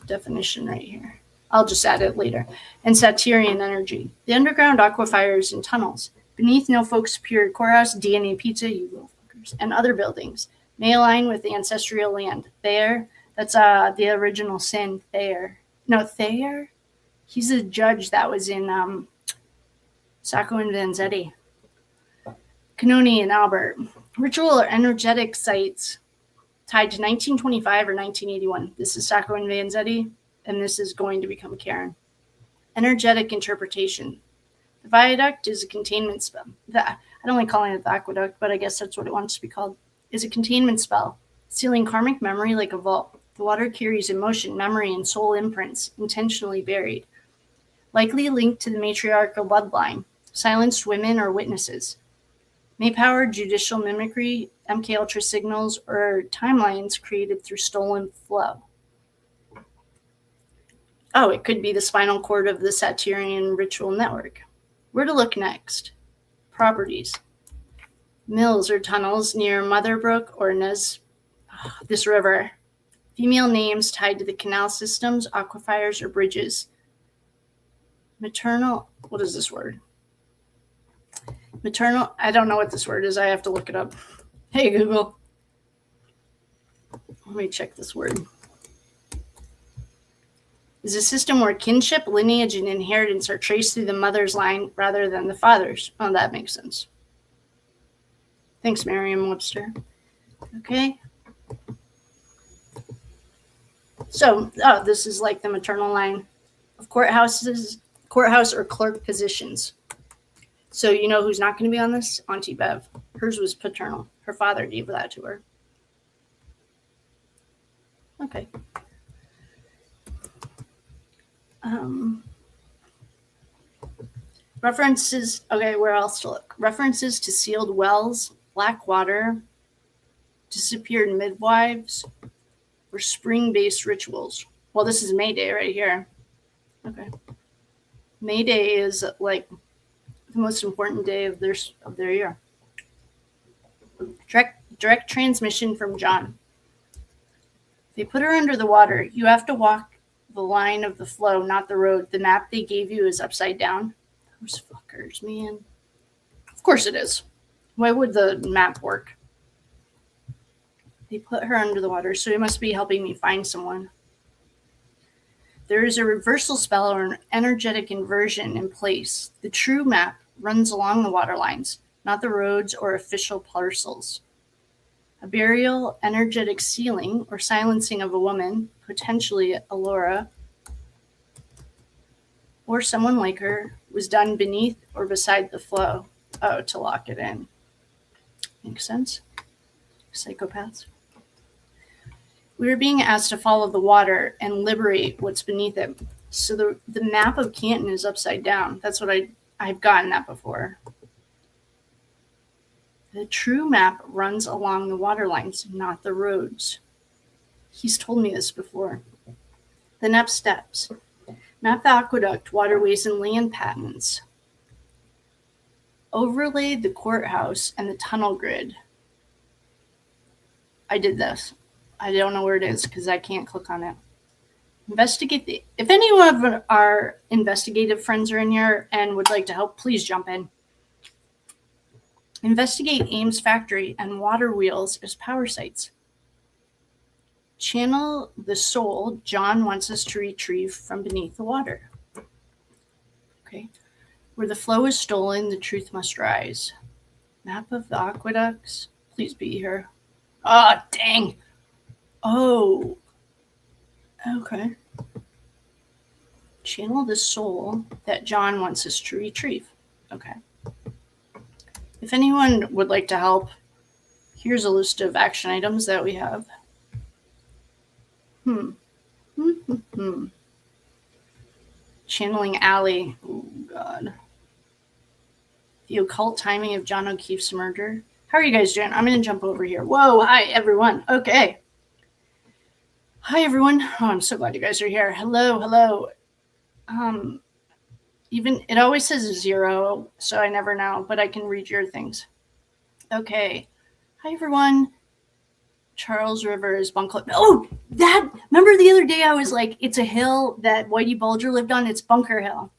definition right here. I'll just add it later. And Satyrian energy. The underground aquifers and tunnels beneath Norfolk Superior Courthouse, DNA Pizza, you little fuckers, and other buildings may align with the ancestral land. Thayer, that's the original sin, Thayer. No, Thayer? He's a judge that was in Sacco and Vanzetti. Canoni and Albert. Ritual or energetic sites tied to 1925 or 1981. This is Sacco and Vanzetti, and this is going to become Karen. Energetic interpretation. The viaduct is a containment spell. I don't like calling it the aqueduct, but I guess that's what it wants to be called. Is a containment spell, sealing karmic memory like a vault. The water carries emotion, memory, and soul imprints, intentionally buried. Likely linked to the matriarchal bloodline, silenced women or witnesses. May power judicial mimicry, MK Ultra signals, or timelines created through stolen flow. Oh, it could be the spinal cord of the Satyrian ritual network. Where to look next? Properties. Mills or tunnels near Mother Brook or this river. Female names tied to the canal systems, aquifers, or bridges. Maternal, what is this word? Maternal, I don't know what this word is. I have to look it up. Hey, Google. Let me check this word. Is a system where kinship, lineage, and inheritance are traced through the mother's line rather than the father's. Oh, that makes sense. Thanks, Merriam-Webster. Okay. So, this is like the maternal line of courthouse or clerk positions. So you know who's not going to be on this? Auntie Bev. Hers was paternal. Her father gave that to her. Okay. References, okay, where else to look? References to sealed wells, black water, disappeared midwives, or spring-based rituals. Well, this is May Day right here. Okay. May Day is like the most important day of their year. Direct transmission from John. They put her under the water. You have to walk the line of the flow, not the road. The map they gave you is upside down. Those fuckers, man. Of course it is. Why would the map work? They put her under the water, so he must be helping me find someone. There is a reversal spell or an energetic inversion in place. The true map runs along the water lines, not the roads or official parcels. A burial, energetic sealing, or silencing of a woman, potentially Alora, or someone like her, was done beneath or beside the flow. Oh, to lock it in. Makes sense? Psychopaths. We are being asked to follow the water and liberate what's beneath it. So the map of Canton is upside down. That's what I've gotten that before. The true map runs along the water lines, not the roads. He's told me this before. The next steps. Map the aqueduct, waterways, and land patents. Overlay the courthouse and the tunnel grid. I did this. I don't know where it is because I can't click on it. Investigate if any of our investigative friends are in here and would like to help, please jump in. Investigate Ames Factory and water wheels as power sites. Channel the soul John wants us to retrieve from beneath the water. Okay. Where the flow is stolen, the truth must rise. Map of the aqueducts. Please be here. Ah, oh, dang. Oh. Okay. Channel the soul that John wants us to retrieve. Okay. If anyone would like to help, here's a list of action items that we have. Channeling Alley. Oh, God. The occult timing of John O'Keefe's murder. How are you guys doing? I'm going to jump over here. Whoa, hi, everyone. Okay. Hi, everyone. Oh, I'm so glad you guys are here. Hello. Even it always says 0, so I never know, but I can read your things. Okay. Hi, everyone. Charles Rivers, Bunker. Oh, remember the other day I was like, it's a hill that Whitey Bulger lived on. It's Bunker Hill.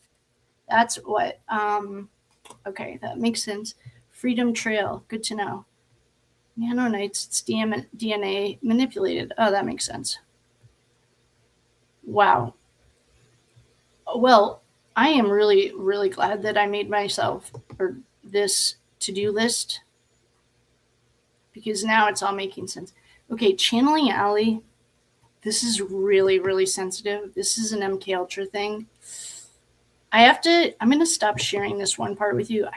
That's what. Okay, that makes sense. Freedom Trail. Good to know. Nanonites, it's DNA manipulated. Oh, that makes sense. Wow. Well, I am really, really glad that I made myself this to-do list because now it's all making sense. Okay, channeling Alley. This is really, really sensitive. This is an MK Ultra thing. I'm going to stop sharing this one part with you.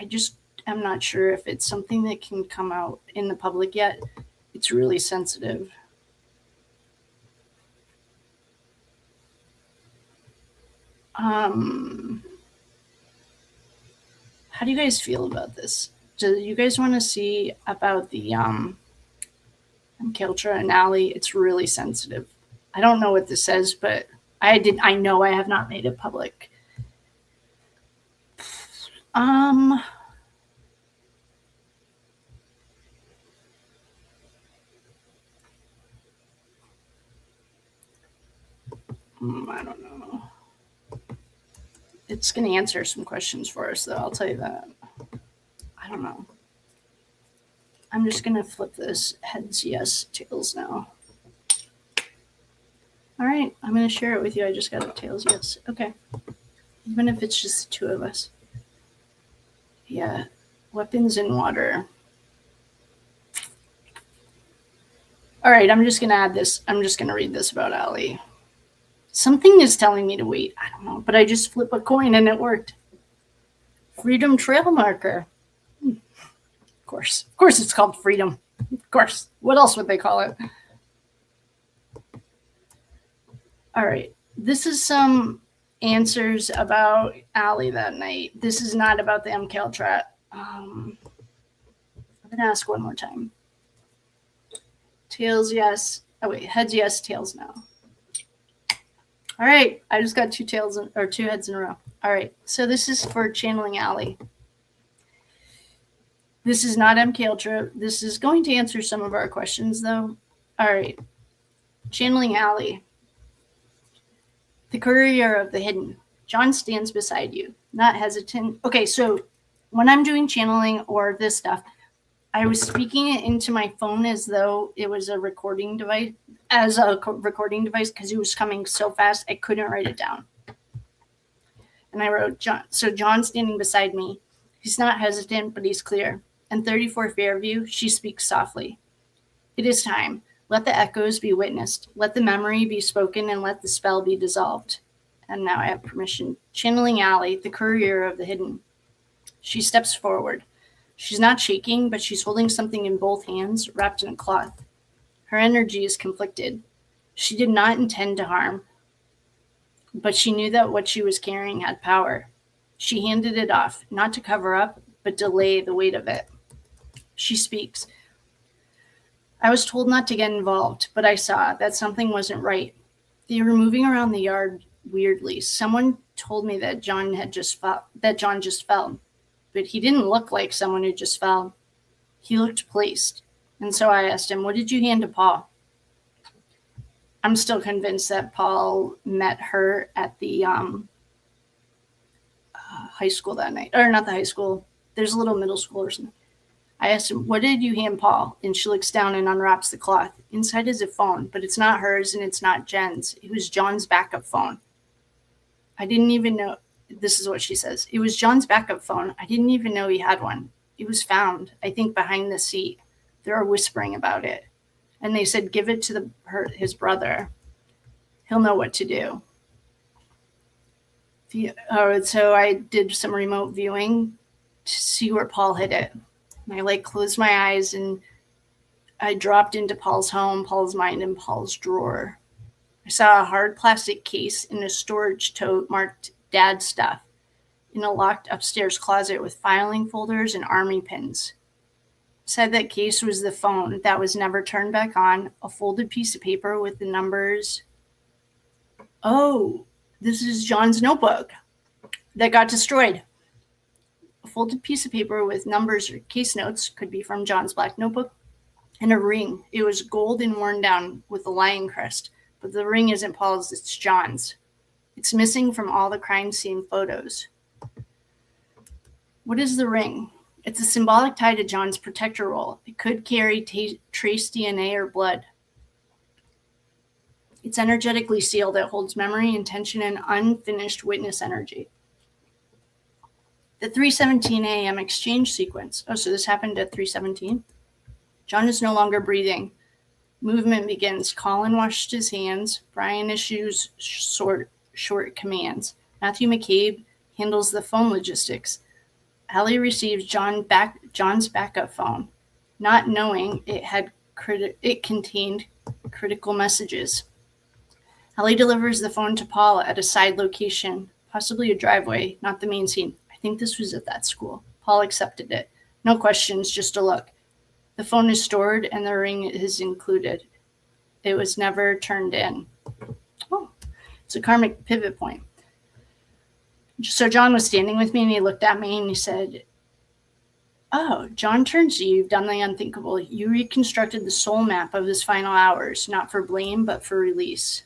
I'm not sure if it's something that can come out in the public yet. It's really sensitive. How do you guys feel about this? Do you guys want to see about the MK Ultra and Alley? It's really sensitive. I don't know what this says, but I know I have not made it public. I don't know. It's going to answer some questions for us, though. I'll tell you that. I don't know. I'm just going to flip this heads yes, tails no. All right. I'm going to share it with you. I just got a tails yes. Okay. Even if it's just the two of us. Yeah. Weapons in water. All right. I'm just going to add this. I'm just going to read this about Alley. Something is telling me to wait. I don't know, but I just flipped a coin and it worked. Freedom Trail Marker. Of course it's called Freedom. Of course. What else would they call it? All right. This is some answers about Allie that night. This is not about the MCAL trap. I'm going to ask one more time. Tails, yes. Oh, wait. Heads, yes. Tails, no. All right. I just got two heads in a row. All right. So this is for channeling Allie. This is not MK Ultra. This is going to answer some of our questions, though. All right. Channeling Allie. The courier of the hidden. John stands beside you, not hesitant. Okay, so when I'm doing channeling or this stuff, I was speaking it into my phone as though it was a recording device, because it was coming so fast I couldn't write it down. And I wrote, John. So John's standing beside me. He's not hesitant, but he's clear. And 34 Fairview, she speaks softly. It is time. Let the echoes be witnessed. Let the memory be spoken, and let the spell be dissolved. And now I have permission. Channeling Allie, the courier of the hidden. She steps forward. She's not shaking, but she's holding something in both hands, wrapped in a cloth. Her energy is conflicted. She did not intend to harm, but she knew that what she was carrying had power. She handed it off, not to cover up, but delay the weight of it. She speaks. I was told not to get involved, but I saw that something wasn't right. They were moving around the yard weirdly. Someone told me that John just fell, but he didn't look like someone who just fell. He looked placed. And so I asked him, what did you hand to Paul? I'm still convinced that Paul met her at the high school that night. Or not the high school. There's a little middle school or something. I asked him, what did you hand Paul? And she looks down and unwraps the cloth. Inside is a phone, but it's not hers and it's not Jen's. It was John's backup phone. I didn't even know. This is what she says. It was John's backup phone. I didn't even know he had one. It was found, I think, behind the seat. They were whispering about it. And they said, give it to his brother. He'll know what to do. So I did some remote viewing to see where Paul hid it. And I closed my eyes and I dropped into Paul's home, Paul's mind, and Paul's drawer. I saw a hard plastic case in a storage tote marked Dad Stuff in a locked upstairs closet with filing folders and army pins. Inside that case was the phone that was never turned back on, a folded piece of paper with the numbers. Oh, this is John's notebook that got destroyed. A folded piece of paper with numbers or case notes, could be from John's black notebook, and a ring. It was gold and worn down with a lion crest, but the ring isn't Paul's, it's John's. It's missing from all the crime scene photos. What is the ring? It's a symbolic tie to John's protector role. It could carry trace DNA or blood. It's energetically sealed. It holds memory, intention, and unfinished witness energy. The 3:17 a.m. exchange sequence. Oh, so this happened at 3:17? John is no longer breathing. Movement begins. Colin washed his hands. Brian issues short commands. Matthew McCabe handles the phone logistics. Allie receives John's backup phone, not knowing it contained critical messages. Allie delivers the phone to Paul at a side location, possibly a driveway, not the main scene. I think this was at that school. Paul accepted it. No questions, just a look. The phone is stored and the ring is included. It was never turned in. Oh, it's a karmic pivot point. So John was standing with me and he looked at me and he said, oh, John turns to you. You've done the unthinkable. You reconstructed the soul map of his final hours, not for blame, but for release.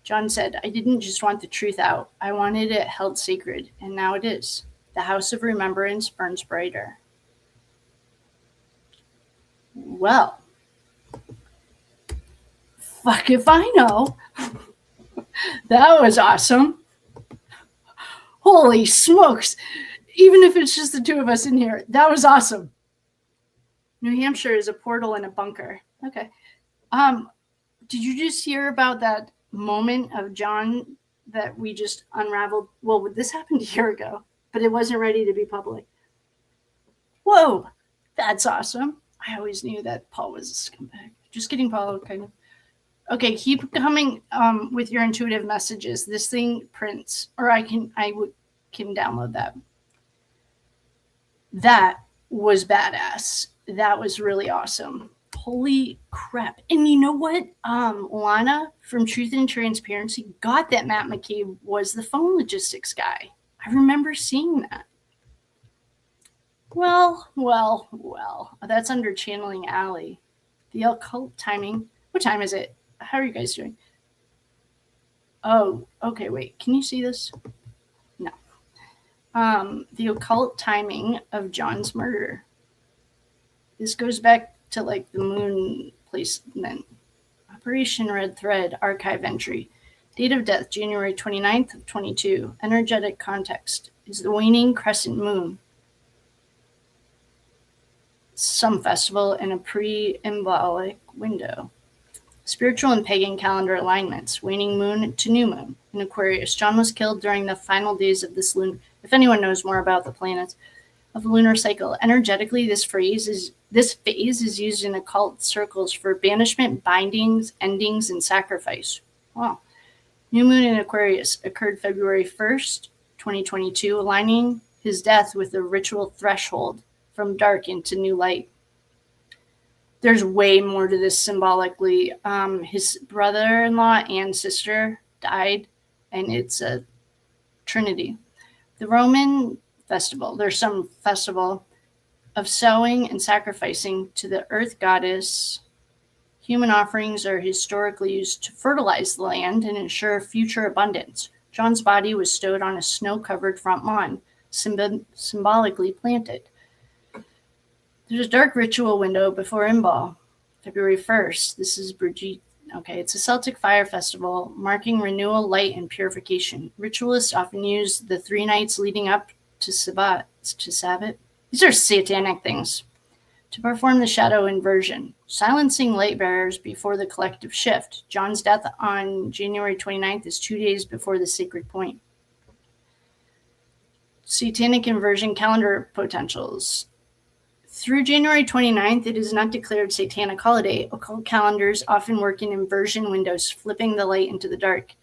John said, I didn't just want the truth out. I wanted it held sacred, and now it is. The house of remembrance burns brighter. Well, fuck if I know. That was awesome. Holy smokes. Even if it's just the two of us in here, that was awesome. New Hampshire is a portal and a bunker. Okay. Did you just hear about that moment of John that we just unraveled? Well, this happened a year ago, but it wasn't ready to be public. Whoa, that's awesome. I always knew that Paul was a scumbag. Just kidding, Paul, kind of. Okay, keep coming with your intuitive messages. This thing prints, or I can download that. That was badass. That was really awesome. Holy crap. And you know what? Lana from Truth and Transparency got that Matt McCabe was the phone logistics guy. I remember seeing that. Well. That's under Channeling Alley. The occult timing. What time is it? How are you guys doing? Oh, okay, wait. Can you see this? No. The occult timing of John's murder. This goes back to like the moon placement. Operation Red Thread archive entry. Date of death, January 29th of 22. Energetic context is the waning crescent moon. Some festival in a pre-embolic window. Spiritual and pagan calendar alignments. Waning moon to new moon in Aquarius. John was killed during the final days of this lunar. If anyone knows more about the planets of the lunar cycle, energetically, this phase is used in occult circles for banishment, bindings, endings, and sacrifice. Wow. New moon in Aquarius occurred February 1st, 2022, aligning his death with the ritual threshold from dark into new light. There's way more to this symbolically. His brother-in-law and sister died, and it's a trinity. The Roman festival, there's some festival of sowing and sacrificing to the earth goddess. Human offerings are historically used to fertilize the land and ensure future abundance. John's body was stowed on a snow-covered front lawn, symbolically planted. There's a dark ritual window before Imbal, February 1st. This is Brigitte. Okay, it's a Celtic fire festival marking renewal, light, and purification. Ritualists often use the 3 nights leading up to Sabbat. These are satanic things. To perform the shadow inversion, silencing light bearers before the collective shift. John's death on January 29th is 2 days before the sacred point. Satanic inversion calendar potentials. Through January 29th, it is not declared satanic holiday. Occult calendars often work in inversion windows, flipping the light into the dark.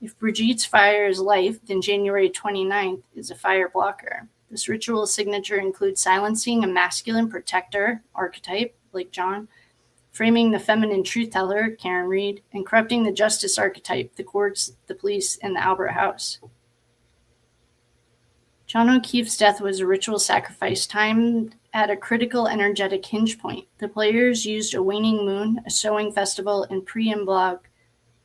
If Brigitte's fire is life, then January 29th is a fire blocker. This ritual signature includes silencing a masculine protector archetype, like John, framing the feminine truth teller, Karen Reed, and corrupting the justice archetype, the courts, the police, and the Albert House. John O'Keefe's death was a ritual sacrifice timed at a critical energetic hinge point. The players used a waning moon, a sowing festival, and pre-emblock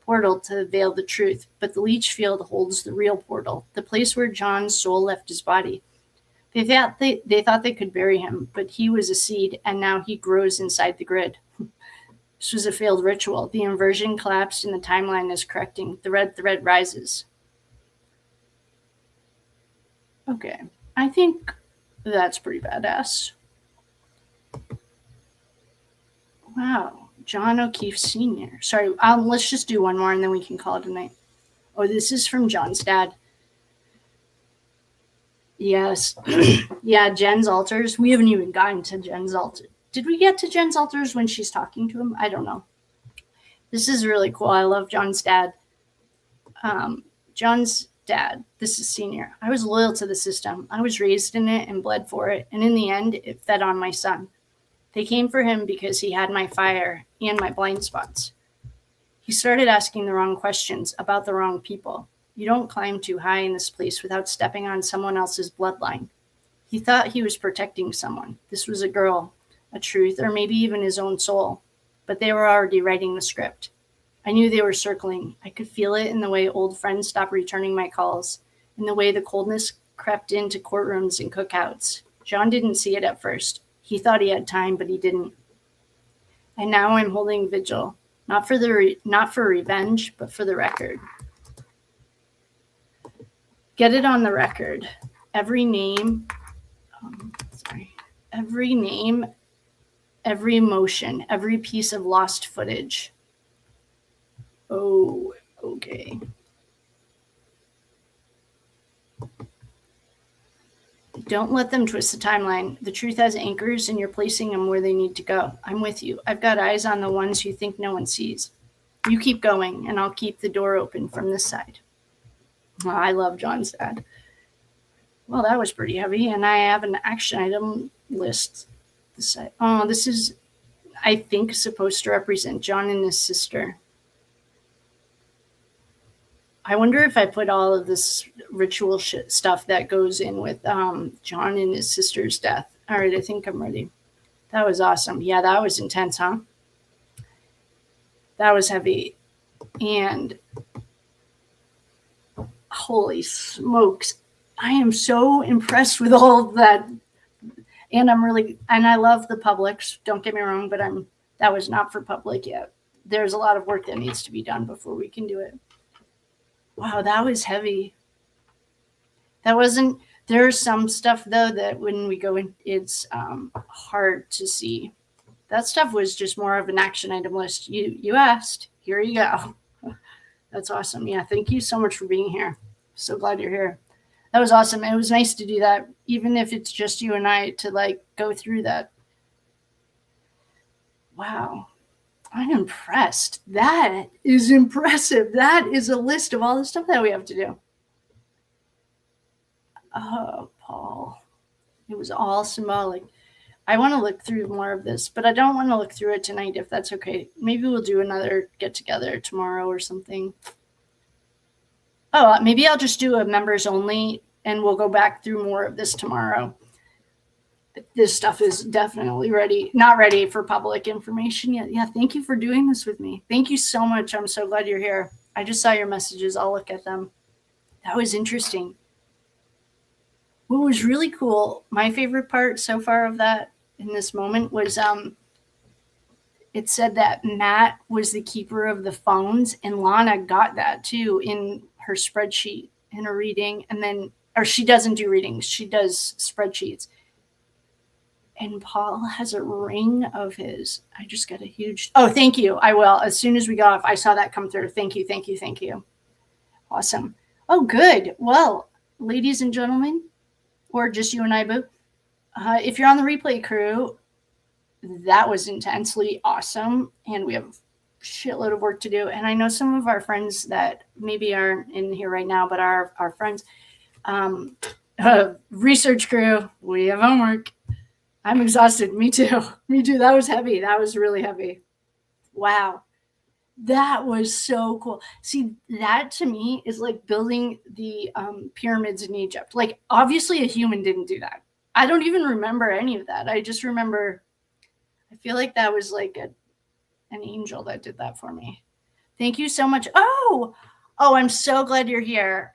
portal to veil the truth, but the leech field holds the real portal, the place where John's soul left his body. They thought they could bury him, but he was a seed, and now he grows inside the grid. This was a failed ritual. The inversion collapsed, and the timeline is correcting. The red thread rises. Okay, I think that's pretty badass. Wow, John O'Keefe Sr. Sorry, let's just do one more and then we can call it a night. Oh, this is from John's dad. Yes. Yeah, Jen's altars. We haven't even gotten to Jen's altars. Did we get to Jen's altars when she's talking to him? I don't know. This is really cool. I love John's dad. John's dad, this is Senior. I was loyal to the system. I was raised in it and bled for it. And in the end, it fed on my son. They came for him because he had my fire and my blind spots. He started asking the wrong questions about the wrong people. You don't climb too high in this place without stepping on someone else's bloodline. He thought he was protecting someone. This was a girl, a truth, or maybe even his own soul. But they were already writing the script. I knew they were circling. I could feel it in the way old friends stopped returning my calls, in the way the coldness crept into courtrooms and cookouts. John didn't see it at first. He thought he had time, but he didn't. And now I'm holding vigil, not for revenge, but for the record. Get it on the record. Every name, every emotion, every piece of lost footage. Oh, okay. Don't let them twist the timeline. The truth has anchors, and you're placing them where they need to go. I'm with you. I've got eyes on the ones who think no one sees. You keep going, and I'll keep the door open from this side. Oh, I love John's dad. Well, that was pretty heavy, and I have an action item list. This is, I think, supposed to represent John and his sister. I wonder if I put all of this ritual stuff that goes in with John and his sister's death. All right, I think I'm ready. That was awesome. Yeah, that was intense, huh? That was heavy. And holy smokes, I am so impressed with all of that. And I love the Publix. Don't get me wrong, but that was not for public yet. There's a lot of work that needs to be done before we can do it. Wow, that was heavy. There's some stuff though that when we go in, it's hard to see. That stuff was just more of an action item list. You asked, here you go. That's awesome. Yeah, thank you so much for being here. So glad you're here. That was awesome. It was nice to do that, even if it's just you and I, to go through that. Wow. I'm impressed. That is impressive. That is a list of all the stuff that we have to do. Oh, Paul. It was all symbolic. I want to look through more of this, but I don't want to look through it tonight, if that's okay. Maybe we'll do another get-together tomorrow or something. Oh, maybe I'll just do a members only, and we'll go back through more of this tomorrow. This stuff is definitely not ready for public information yet. Yeah, thank you for doing this with me. Thank you so much. I'm so glad you're here. I just saw your messages. I'll look at them. That was interesting. What was really cool, my favorite part so far of that in this moment was it said that Matt was the keeper of the phones, and Lana got that too in her spreadsheet in a reading. Or she doesn't do readings. She does spreadsheets. And Paul has a ring of his. I just got a huge... Oh, thank you. I will. As soon as we got off, I saw that come through. Thank you, thank you, thank you. Awesome. Oh, good. Well, ladies and gentlemen, or just you and I, Boo, if you're on the replay crew, that was intensely awesome. And we have a shitload of work to do. And I know some of our friends that maybe aren't in here right now, but our friends, research crew, we have homework. I'm exhausted. Me too. Me too. That was heavy. That was really heavy. Wow. That was so cool. See, that to me is like building the pyramids in Egypt. Obviously a human didn't do that. I don't even remember any of that. I just remember, I feel like that was like an angel that did that for me. Thank you so much. Oh, I'm so glad you're here.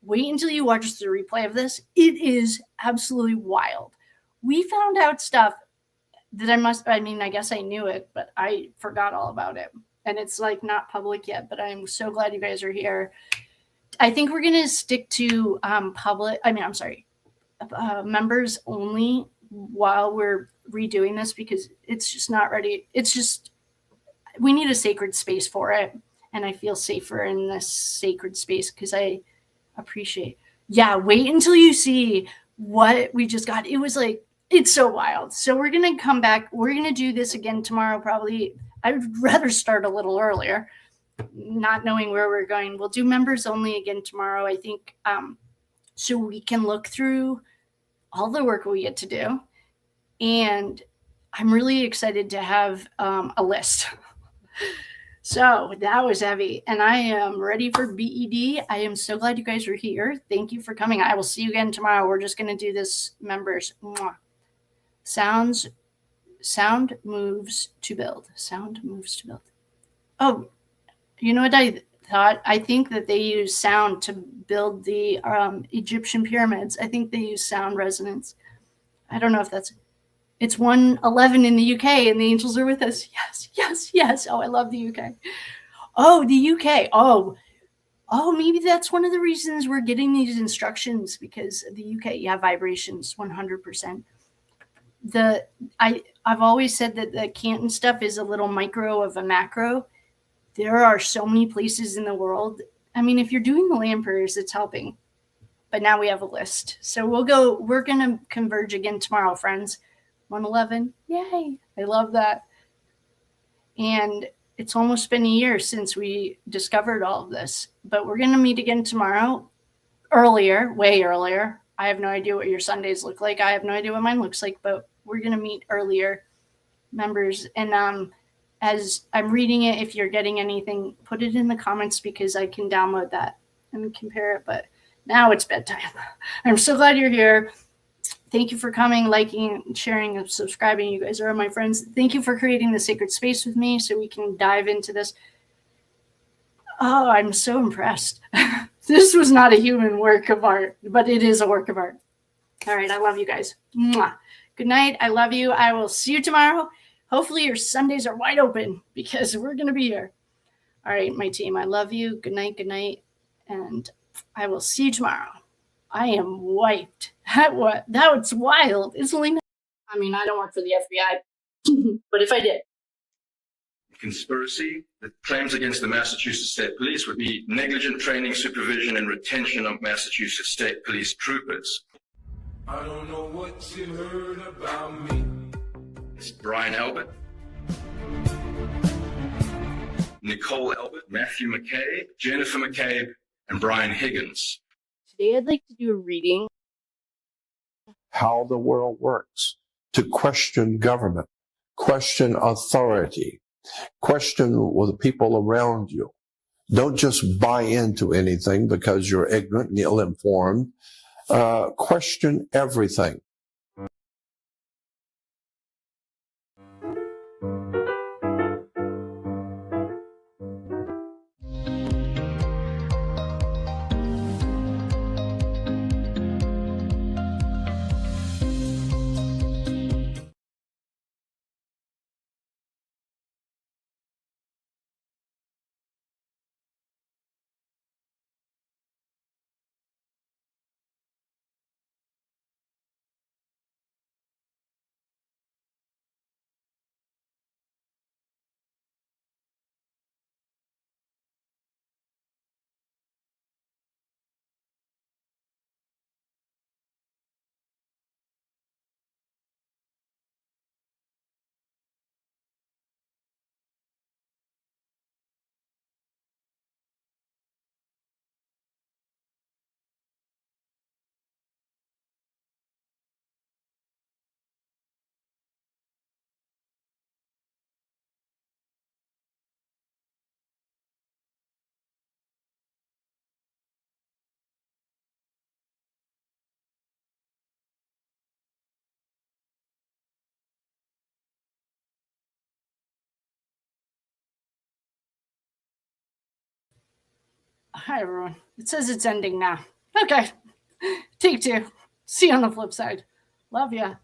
Wait until you watch the replay of this. It is absolutely wild. We found out stuff that I guess I knew it, but I forgot all about it. And it's not public yet, but I'm so glad you guys are here. I think we're going to stick to members only while we're redoing this, because it's just not ready. We need a sacred space for it. And I feel safer in this sacred space because I appreciate. Yeah, wait until you see what we just got. It was it's so wild. So we're going to come back. We're going to do this again tomorrow, probably. I would rather start a little earlier, not knowing where we're going. We'll do members only again tomorrow, I think, so we can look through all the work we get to do. And I'm really excited to have a list. So that was heavy. And I am ready for BED. I am so glad you guys are here. Thank you for coming. I will see you again tomorrow. We're just going to do this members. Mwah. Sound moves to build. Sound moves to build. Oh, you know what I thought? I think that they use sound to build the Egyptian pyramids. I think they use sound resonance. I don't know if it's 1:11 in the UK and the angels are with us. Yes, yes, yes. Oh, I love the UK. Oh, the UK. Oh, maybe that's one of the reasons we're getting these instructions, because the UK, yeah, vibrations, 100%. I've always said that the Canton stuff is a little micro of a macro. There are so many places in the world. I mean, if you're doing the land prayers, it's helping. But now we have a list. So we're going to converge again tomorrow, friends. 1:11. Yay. I love that. And it's almost been a year since we discovered all of this, but we're going to meet again tomorrow, earlier, way earlier. I have no idea what your Sundays look like. I have no idea what mine looks like, but we're going to meet earlier, members. And as I'm reading it, if you're getting anything, put it in the comments because I can download that and compare it. But now it's bedtime. I'm so glad you're here. Thank you for coming, liking, sharing, and subscribing. You guys are my friends. Thank you for creating the sacred space with me so we can dive into this. Oh, I'm so impressed. This was not a human work of art, but it is a work of art. All right, I love you guys. Mwah. Good night. I love you. I will see you tomorrow. Hopefully your Sundays are wide open because we're going to be here. All right, my team, I love you. Good night, and I will see you tomorrow. I am wiped. That was wild. It's only I mean, I don't work for the FBI, but if I did. Conspiracy. The claims against the Massachusetts State Police would be negligent training, supervision, and retention of Massachusetts State Police troopers. I don't know what you heard about me. It's Brian Albert, Nicole Albert, Matthew McCabe, Jennifer McCabe, and Brian Higgins. Today I'd like to do a reading. How the world works, to question government, question authority, question with the people around you. Don't just buy into anything because you're ignorant and ill-informed. Question everything. Hi, everyone. It says it's ending now. Okay. Take two. See you on the flip side. Love ya.